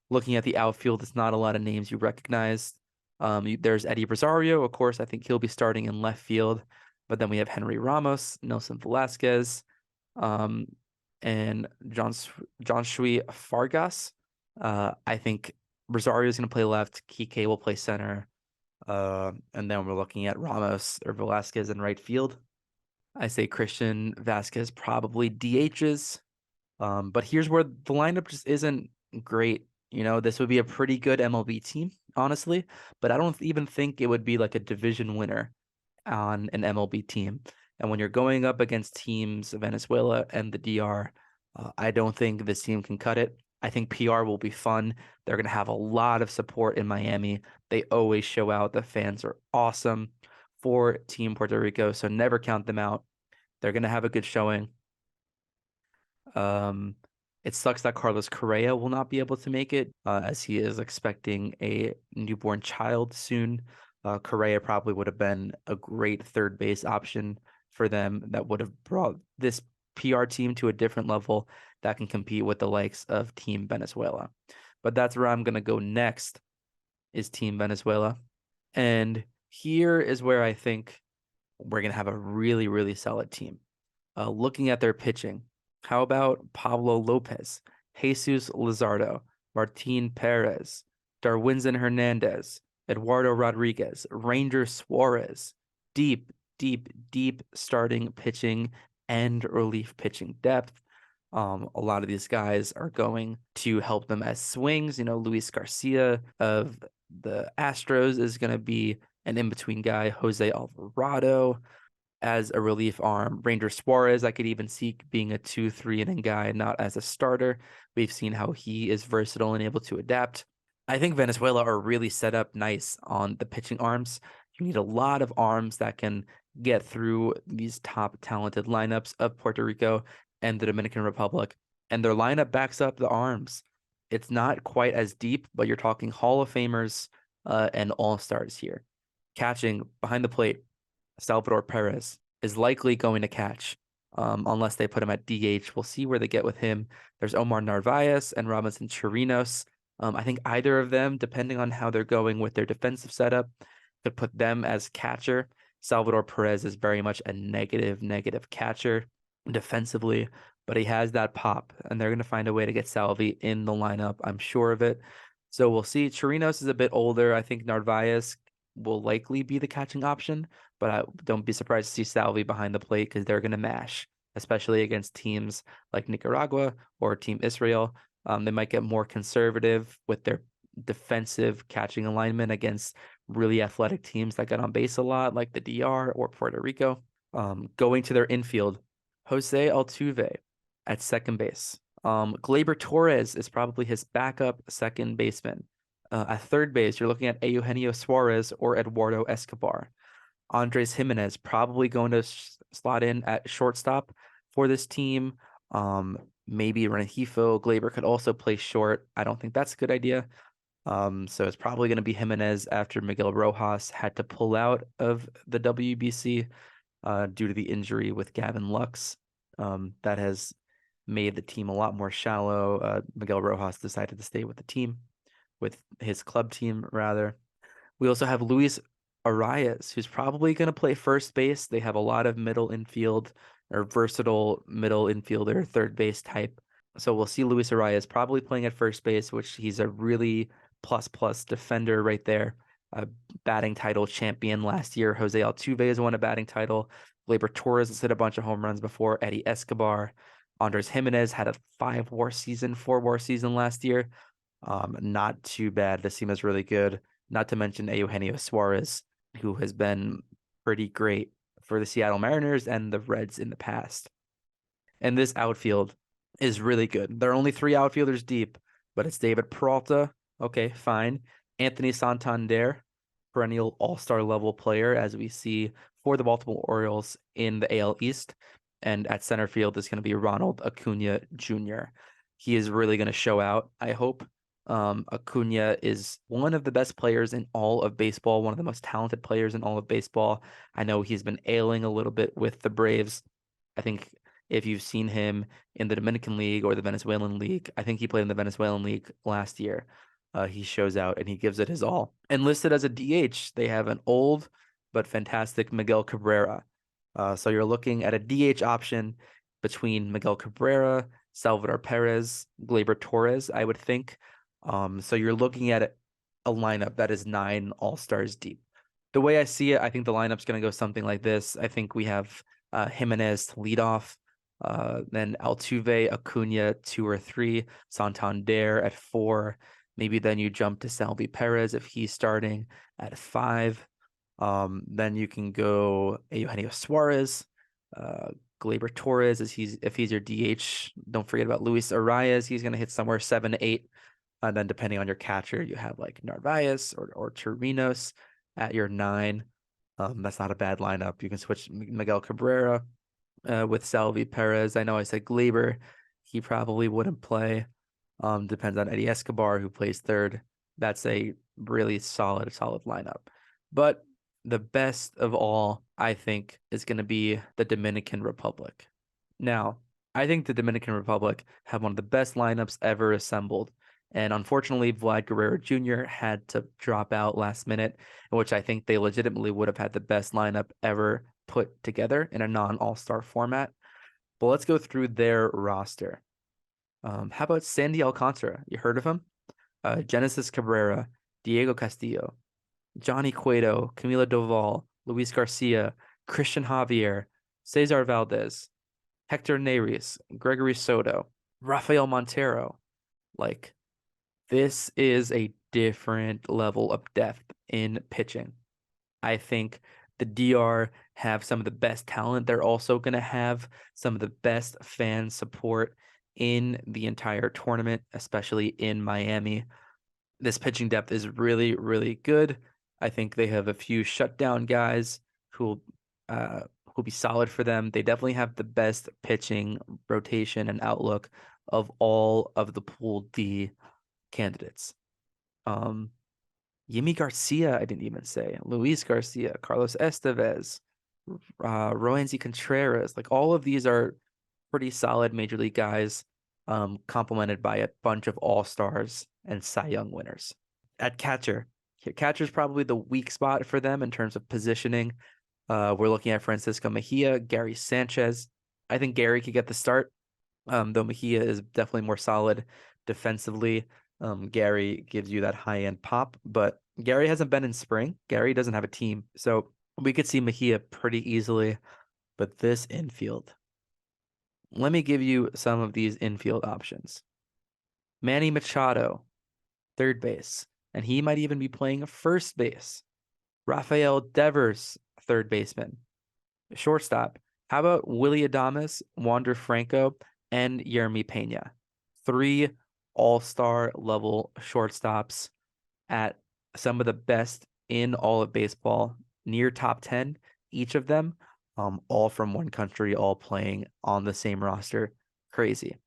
Looking at the outfield, it's not a lot of names you recognize. There's Eddie Rosario, of course. I think he'll be starting in left field. But then we have Henry Ramos, Nelson Velasquez, um, and John Shui Fargas. I think Rosario is going to play left. Kike will play center. And then we're looking at Ramos or Velasquez in right field. I say Christian Vasquez probably DHs. But here's where the lineup just isn't great. This would be a pretty good MLB team, honestly, but I don't even think it would be like a division winner on an MLB team. And when you're going up against teams, Venezuela and the DR, I don't think this team can cut it. I think PR will be fun. They're going to have a lot of support in Miami. They always show out. The fans are awesome for Team Puerto Rico, so never count them out. They're going to have a good showing. It sucks that Carlos Correa will not be able to make it, as he is expecting a newborn child soon. Correa probably would have been a great third base option for them that would have brought this PR team to a different level that can compete with the likes of Team Venezuela. But that's where I'm going to go next, is Team Venezuela. And here is where I think we're going to have a really, really solid team. Looking at their pitching, how about Pablo Lopez, Jesus Luzardo, Martin Perez, Darwinzon Hernandez, Eduardo Rodriguez, Ranger Suarez? Deep, deep, deep starting pitching and relief pitching depth. A lot of these guys are going to help them as swings. Luis Garcia of the Astros is going to be an in-between guy. Jose Alvarado as a relief arm. Ranger Suarez, I could even see being a 2-3 inning guy, not as a starter. We've seen how he is versatile and able to adapt. I think Venezuela are really set up nice on the pitching arms. You need a lot of arms that can get through these top talented lineups of Puerto Rico and the Dominican Republic. And their lineup backs up the arms. It's not quite as deep, but you're talking Hall of Famers and all-stars here. Catching behind the plate, Salvador Perez is likely going to catch, unless they put him at DH. We'll see where they get with him. There's Omar Narvaez and Robinson Chirinos. I think either of them, depending on how they're going with their defensive setup, could put them as catcher. Salvador Perez is very much a negative catcher defensively, but he has that pop, and they're going to find a way to get Salvi in the lineup. I'm sure of it. So we'll see. Chirinos is a bit older. I think Narvaez will likely be the catching option, but I don't be surprised to see Salvi behind the plate because they're going to mash, especially against teams like Nicaragua or Team Israel. They might get more conservative with their defensive catching alignment against really athletic teams that get on base a lot, like the DR or Puerto Rico. Going to their infield, Jose Altuve at second base. Gleyber Torres is probably his backup second baseman. At third base, you're looking at Eugenio Suarez or Eduardo Escobar. Andres Jimenez probably going to slot in at shortstop for this team. Maybe Rengifo. Gleyber could also play short. I don't think that's a good idea. So it's probably going to be Jimenez after Miguel Rojas had to pull out of the WBC due to the injury with Gavin Lux. That has made the team a lot more shallow. Miguel Rojas decided to stay with the team, with his club team, rather. We also have Luis Arias, who's probably going to play first base. They have a lot of middle infield or versatile middle infielder, third base type. So we'll see Luis Arias probably playing at first base, which he's a really plus defender right there. A batting title champion last year. Jose Altuve has won a batting title. Gleyber Torres has hit a bunch of home runs before. Eddie Escobar. Andres Jimenez had a 4-war season last year. Not too bad. This team is really good. Not to mention Eugenio Suarez, who has been pretty great for the Seattle Mariners and the Reds in the past. And this outfield is really good. There are only 3 outfielders deep, but it's David Peralta. Okay, fine. Anthony Santander, perennial all-star level player, as we see for the Baltimore Orioles in the AL East. And at center field is going to be Ronald Acuna Jr. He is really going to show out, I hope. Acuna is one of the best players in all of baseball, one of the most talented players in all of baseball. I know he's been ailing a little bit with the Braves. I think if you've seen him in the Dominican League or the Venezuelan League, I think he played in the Venezuelan League last year. He shows out and he gives it his all. And listed as a DH, they have an old but fantastic Miguel Cabrera. So you're looking at a DH option between Miguel Cabrera, Salvador Perez, Gleyber Torres, I would think. So you're looking at a lineup that is 9 all-stars deep. The way I see it, I think the lineup's going to go something like this. I think we have Jimenez to lead off, then Altuve, Acuna 2 or 3, Santander at 4. Maybe then you jump to Salvi Perez if he's starting at 5. Then you can go Eugenio Suarez, Gleyber Torres if he's your DH. Don't forget about Luis Arias. He's going to hit somewhere 7 to 8. And then depending on your catcher, you have like Narvaez or Chirinos at your 9. That's not a bad lineup. You can switch Miguel Cabrera with Salvi Perez. I know I said Gleyber. He probably wouldn't play. Depends on Eddie Escobar, who plays third. That's a really solid lineup. But the best of all, I think, is going to be the Dominican Republic. Now, I think the Dominican Republic have one of the best lineups ever assembled. And unfortunately, Vlad Guerrero Jr. had to drop out last minute, in which I think they legitimately would have had the best lineup ever put together in a non-all-star format. But let's go through their roster. How about Sandy Alcantara? You heard of him? Genesis Cabrera, Diego Castillo, Johnny Cueto, Camilo Doval, Luis Garcia, Christian Javier, Cesar Valdez, Hector Neris, Gregory Soto, Rafael Montero. Like, this is a different level of depth in pitching. I think the DR have some of the best talent. They're also going to have some of the best fan support in the entire tournament, especially in Miami. This pitching depth is really, really good. I think they have a few shutdown guys who'll be solid for them. They definitely have the best pitching rotation and outlook of all of the Pool D candidates. Yimi Garcia, I didn't even say. Luis Garcia, Carlos Estevez, Roansy Contreras. Like, all of these are pretty solid major league guys, complemented by a bunch of all-stars and Cy Young winners. At catcher is probably the weak spot for them in terms of positioning. We're looking at Francisco Mejia, Gary Sanchez. I think Gary could get the start, though Mejia is definitely more solid defensively. Gary gives you that high-end pop, but Gary hasn't been in spring. Gary doesn't have a team, so we could see Mejia pretty easily. But this infield, let me give you some of these infield options. Manny Machado, third base, and he might even be playing first base. Rafael Devers, third baseman. Shortstop, how about Willie Adames, Wander Franco, and Yermi Pena? 3 all-star level shortstops at some of the best in all of baseball, near top 10, each of them, all from one country, all playing on the same roster. Crazy.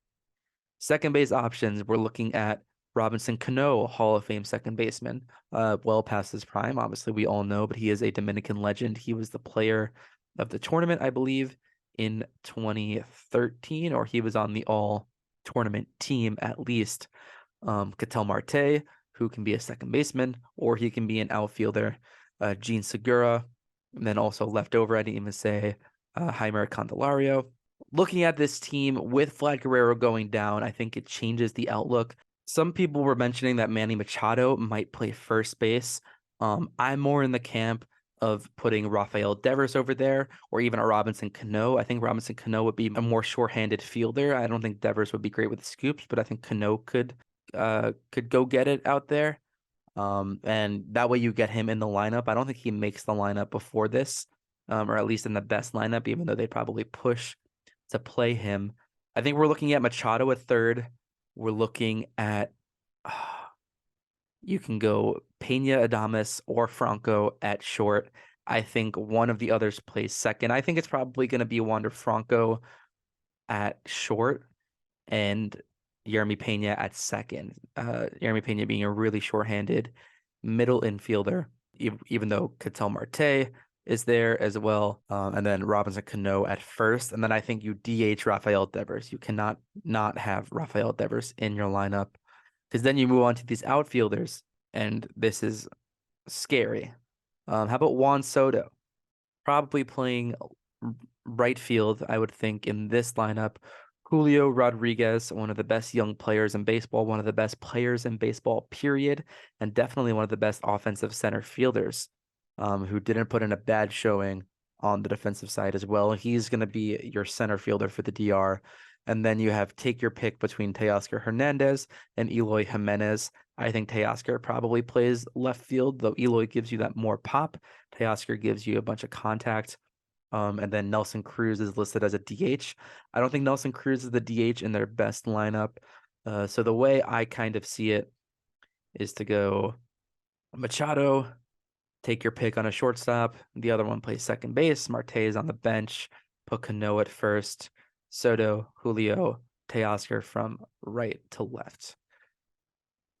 Second base options, we're looking at Robinson Cano, Hall of Fame second baseman, well past his prime. Obviously, we all know, but he is a Dominican legend. He was the player of the tournament, I believe, in 2013, or he was on the all-tournament team at least. Ketel Marte, who can be a second baseman, or he can be an outfielder. Gene Segura, and then also left over, I didn't even say, Jeimer Candelario. Looking at this team with Vlad Guerrero going down, I think it changes the outlook. Some people were mentioning that Manny Machado might play first base. I'm more in the camp of putting Rafael Devers over there, or even a Robinson Cano. I think Robinson Cano would be a more sure-handed fielder. I don't think Devers would be great with the scoops, but I think Cano could go get it out there. And that way you get him in the lineup. I don't think he makes the lineup before this, or at least in the best lineup, even though they probably push to play him. I think we're looking at Machado at third. We're looking at You can go Pena, Adames, or Franco at short. I think one of the others plays second. I think it's probably going to be Wander Franco at short and Yeremy Pena at second. Yeremy Pena being a really short-handed middle infielder, even though Ketel Marte is there as well. And then Robinson Cano at first. And then I think you DH Rafael Devers. You cannot not have Rafael Devers in your lineup because then you move on to these outfielders, and this is scary. How about Juan Soto? Probably playing right field, I would think, in this lineup. Julio Rodriguez, one of the best young players in baseball, one of the best players in baseball, period, and definitely one of the best offensive center fielders, who didn't put in a bad showing on the defensive side as well. He's going to be your center fielder for the DR. And then you have take your pick between Teoscar Hernandez and Eloy Jimenez. I think Teoscar probably plays left field, though Eloy gives you that more pop. Teoscar gives you a bunch of contact. And then Nelson Cruz is listed as a DH. I don't think Nelson Cruz is the DH in their best lineup. So the way I kind of see it is to go Machado, take your pick on a shortstop. The other one plays second base. Marte is on the bench. Put Cano at first. Soto, Julio, Teoscar from right to left.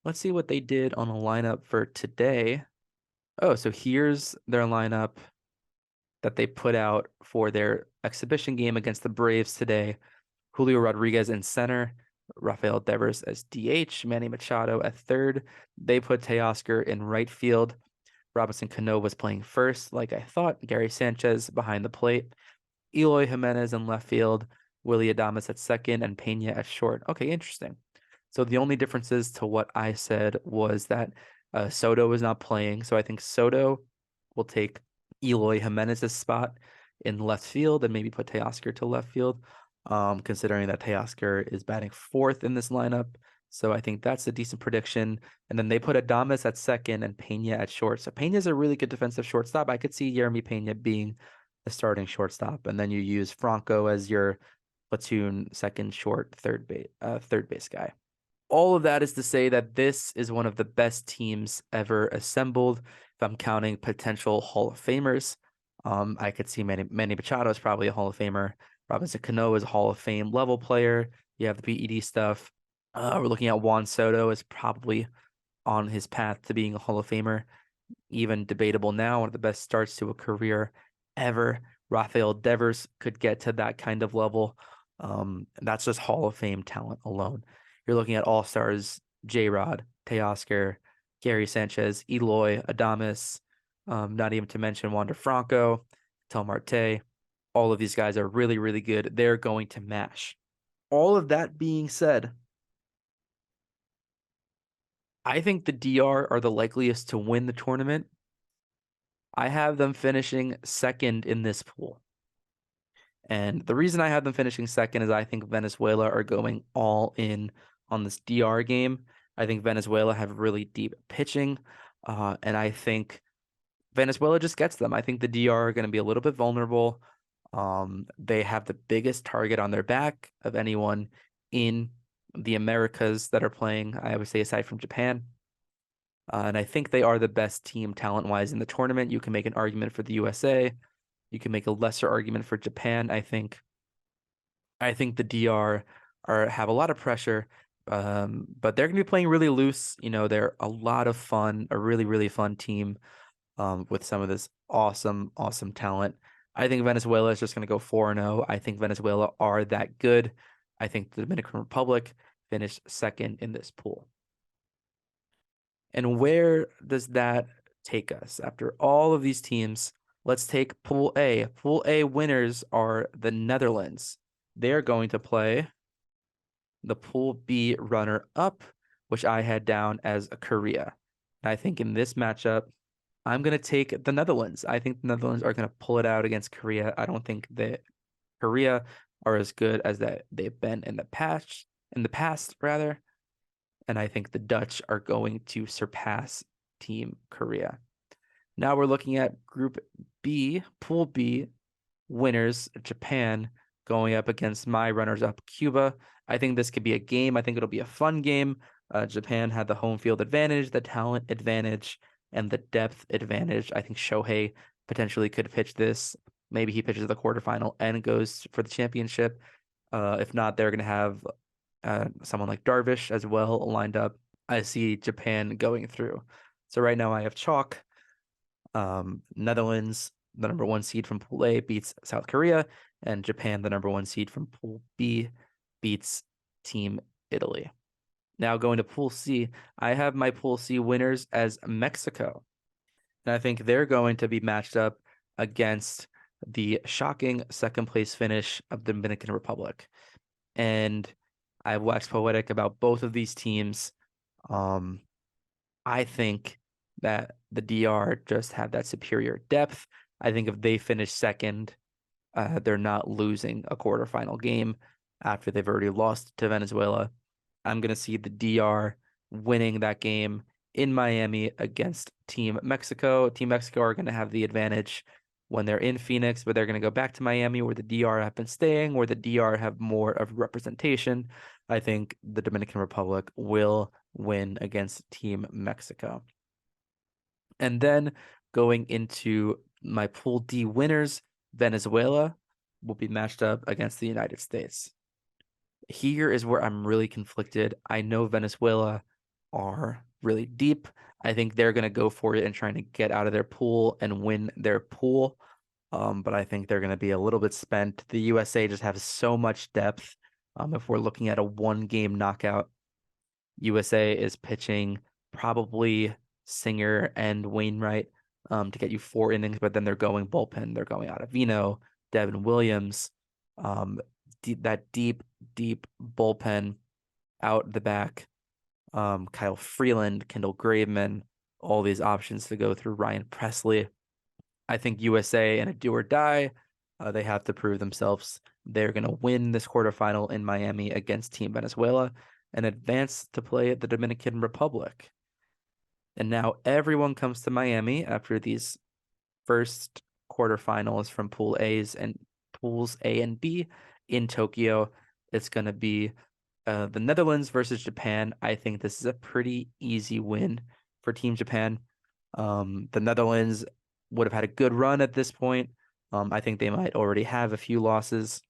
Let's see what they did on a lineup for today. Oh, so here's their lineup that they put out for their exhibition game against the Braves today. Julio Rodriguez in center, Rafael Devers as DH, Manny Machado at third. They put Teoscar in right field. Robinson Cano was playing first, like I thought. Gary Sanchez behind the plate. Eloy Jimenez in left field. Willy Adames at second, and Pena at short. Okay, interesting. So the only differences to what I said was that Soto is not playing. So I think Soto will take Eloy Jimenez's spot in left field and maybe put Teoscar to left field, considering that Teoscar is batting fourth in this lineup. So I think that's a decent prediction. And then they put Adames at second and Pena at short. So Pena is a really good defensive shortstop. I could see Yeremy Pena being the starting shortstop. And then you use Franco as your platoon second short third base guy. All of that is to say that this is one of the best teams ever assembled. If I'm counting potential Hall of Famers, I could see Manny Machado is probably a Hall of Famer. Robinson Cano is a Hall of Fame level player. You have the PED stuff. We're looking at Juan Soto is probably on his path to being a Hall of Famer. Even debatable now, one of the best starts to a career ever. Rafael Devers could get to that kind of level. That's just Hall of Fame talent alone. You're looking at all-stars, J-Rod, Teoscar, Gary Sanchez, Eloy, Adames, not even to mention Wander Franco, Tel Marte. All of these guys are really, really good. They're going to mash. All of that being said, I think the DR are the likeliest to win the tournament. I have them finishing second in this pool. And the reason I have them finishing second is I think Venezuela are going all in on this DR game. I think Venezuela have really deep pitching, and I think Venezuela just gets them. I think the DR are going to be a little bit vulnerable. They have the biggest target on their back of anyone in the Americas that are playing, I would say, aside from Japan. And I think they are the best team talent-wise in the tournament. You can make an argument for the USA. You can make a lesser argument for Japan, I think. I think the DR have a lot of pressure, but they're going to be playing really loose. You know, they're a lot of fun, a really, really fun team with some of this awesome, awesome talent. I think Venezuela is just going to go 4-0. I think Venezuela are that good. I think the Dominican Republic finished second in this pool. And where does that take us? After all of these teams, let's take Pool A. Pool A winners are the Netherlands. They're going to play the Pool B runner-up, which I had down as Korea. And I think in this matchup, I'm going to take the Netherlands. I think the Netherlands are going to pull it out against Korea. I don't think that Korea are as good as that they've been in the past rather. And I think the Dutch are going to surpass Team Korea. Now we're looking at Group B, Pool B, winners, Japan going up against my runners-up Cuba. I think this could be a game. I think it'll be a fun game. Japan had the home field advantage, the talent advantage, and the depth advantage. I think Shohei potentially could pitch this. Maybe he pitches the quarterfinal and goes for the championship. If not, they're going to have someone like Darvish as well lined up. I see Japan going through. So right now I have chalk. Netherlands, the number 1 seed from Pool A, beats South Korea, and Japan, the number 1 seed from Pool B, beats Team Italy. Now going to Pool C, I have my Pool C winners as Mexico. And I think they're going to be matched up against the shocking second place finish of the Dominican Republic. And I wax poetic about both of these teams. I think that the DR just have that superior depth. I think if they finish second, they're not losing a quarterfinal game after they've already lost to Venezuela. I'm going to see the DR winning that game in Miami against Team Mexico. Team Mexico are going to have the advantage when they're in Phoenix, but they're going to go back to Miami where the DR have been staying, where the DR have more of representation. I think the Dominican Republic will win against Team Mexico. And then going into my Pool D winners, Venezuela will be matched up against the United States. Here is where I'm really conflicted. I know Venezuela are really deep. I think they're going to go for it and trying to get out of their pool and win their pool. But I think they're going to be a little bit spent. The USA just have so much depth. If we're looking at a 1-game knockout, USA is pitching probably Singer and Wainwright to get you 4 innings, but then they're going bullpen. They're going Ottavino, Devin Williams, that deep bullpen out the back. Kyle Freeland, Kendall Graveman, all these options to go through. Ryan Presley. I think USA in a do or die, they have to prove themselves. They're going to win this quarterfinal in Miami against Team Venezuela and advance to play at the Dominican Republic. And now everyone comes to Miami after these first quarterfinals from Pool A's and Pools A and B in Tokyo. It's going to be the Netherlands versus Japan. I think this is a pretty easy win for Team Japan. The Netherlands would have had a good run at this point. I think they might already have a few losses.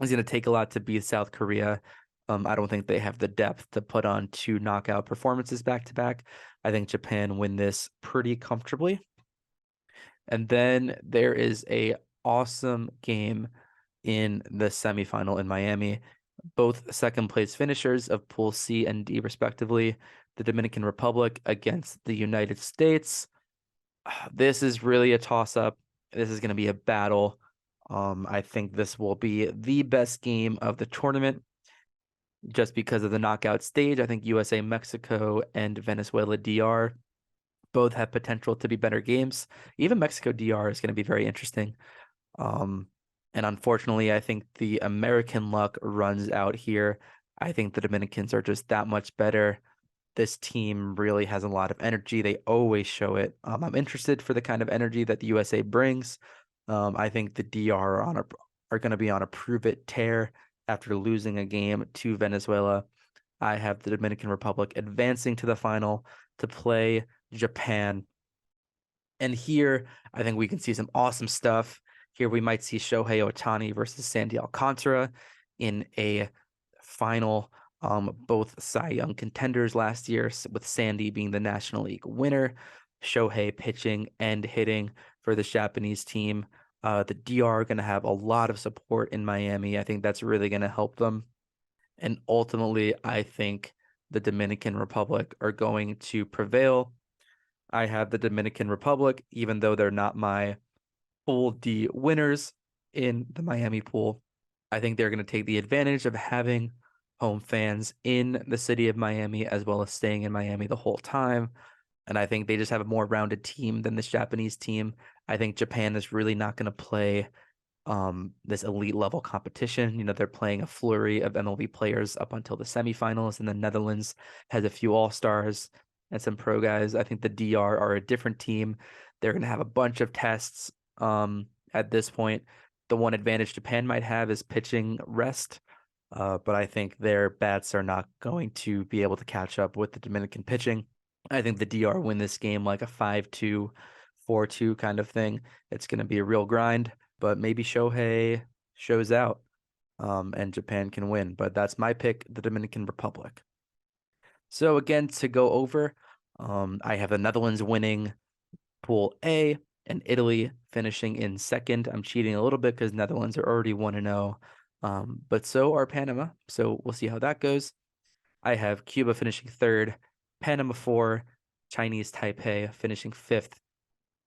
It's going to take a lot to beat South Korea. I don't think they have the depth to put on 2 knockout performances back to back. I think Japan win this pretty comfortably. And then there is a awesome game in the semifinal in Miami. Both second place finishers of Pool C and D respectively, the Dominican Republic against the United States. This is really a toss-up. This is going to be a battle. I think this will be the best game of the tournament just because of the knockout stage. I think USA, Mexico, and Venezuela DR both have potential to be better games. Even Mexico DR is going to be very interesting. And unfortunately, I think the American luck runs out here. I think the Dominicans are just that much better. This team really has a lot of energy. They always show it. I'm interested for the kind of energy that the USA brings. I think the DR are going to be on a prove-it tear after losing a game to Venezuela. I have the Dominican Republic advancing to the final to play Japan. And here, I think we can see some awesome stuff. Here we might see Shohei Ohtani versus Sandy Alcantara in a final. Both Cy Young contenders last year, with Sandy being the National League winner, Shohei pitching and hitting for the Japanese team. The DR are going to have a lot of support in Miami. I think that's really going to help them. And ultimately, I think the Dominican Republic are going to prevail. I have the Dominican Republic, even though they're not my Pool D winners in the Miami pool. I think they're going to take the advantage of having home fans in the city of Miami, as well as staying in Miami the whole time. And I think they just have a more rounded team than this Japanese team. I think Japan is really not going to play this elite level competition. They're playing a flurry of MLB players up until the semifinals, and the Netherlands has a few all-stars and some pro guys. I think the DR are a different team. They're going to have a bunch of tests at this point. The one advantage Japan might have is pitching rest, but I think their bats are not going to be able to catch up with the Dominican pitching. I think the DR win this game like a 5-2, 4-2 kind of thing. It's going to be a real grind, but maybe Shohei shows out, and Japan can win. But that's my pick, the Dominican Republic. So again, to go over, I have the Netherlands winning Pool A and Italy finishing in second. I'm cheating a little bit because Netherlands are already 1-0, but so are Panama. So we'll see how that goes. I have Cuba finishing third, Panama 4, Chinese Taipei finishing fifth.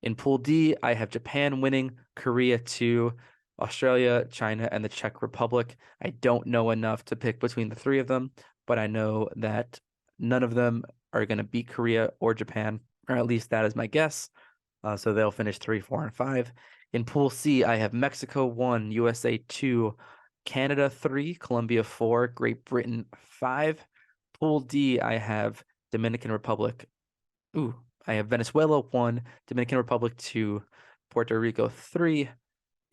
In Pool D, I have Japan winning, Korea 2, Australia, China, and the Czech Republic. I don't know enough to pick between the three of them, but I know that none of them are going to beat Korea or Japan, or at least that is my guess. So they'll finish 3, 4, and 5. In Pool C, I have Mexico 1, USA 2, Canada 3, Colombia 4, Great Britain 5. Pool D, I have Dominican Republic. I have Venezuela 1, Dominican Republic 2, Puerto Rico 3,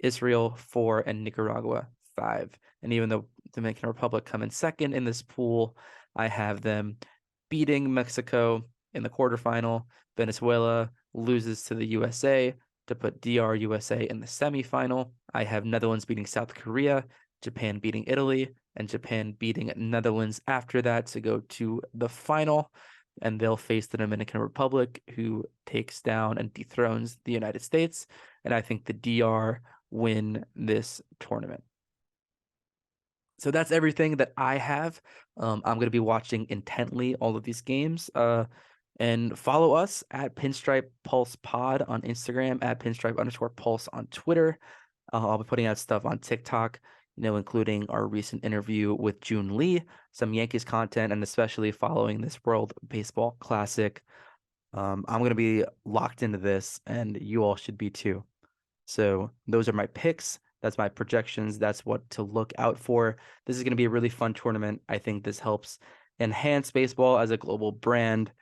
Israel 4, and Nicaragua 5. And even though Dominican Republic come in second in this pool, I have them beating Mexico in the quarterfinal. Venezuela loses to the USA to put DR USA in the semifinal. I have Netherlands beating South Korea, Japan beating Italy, and Japan beating Netherlands after that to go to the final. And they'll face the Dominican Republic, who takes down and dethrones the United States. And I think the DR win this tournament. So that's everything that I have. I'm going to be watching intently all of these games. And follow us at Pinstripe Pulse Pod on Instagram, at Pinstripe_Pulse on Twitter. I'll be putting out stuff on TikTok, including our recent interview with June Lee, some Yankees content, and especially following this World Baseball Classic. I'm going to be locked into this, and you all should be too. So those are my picks. That's my projections. That's what to look out for. This is going to be a really fun tournament. I think this helps enhance baseball as a global brand.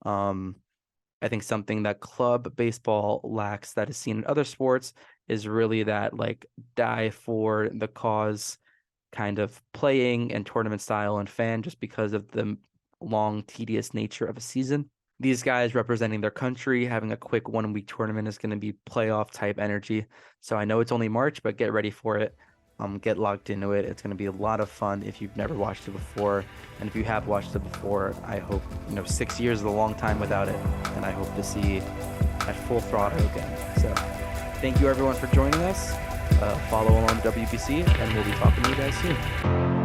I think something that club baseball lacks that is seen in other sports is really that like die for the cause kind of playing and tournament style and fan, just because of the long, tedious nature of a season. These guys representing their country, having a quick 1-week tournament is going to be playoff type energy. So I know it's only March, but get ready for it. Get logged into it. It's going to be a lot of fun if you've never watched it before. And if you have watched it before, I hope, 6 years is a long time without it. And I hope to see at full throttle again. So thank you everyone for joining us. Follow along WBC, and we'll be talking to you guys soon.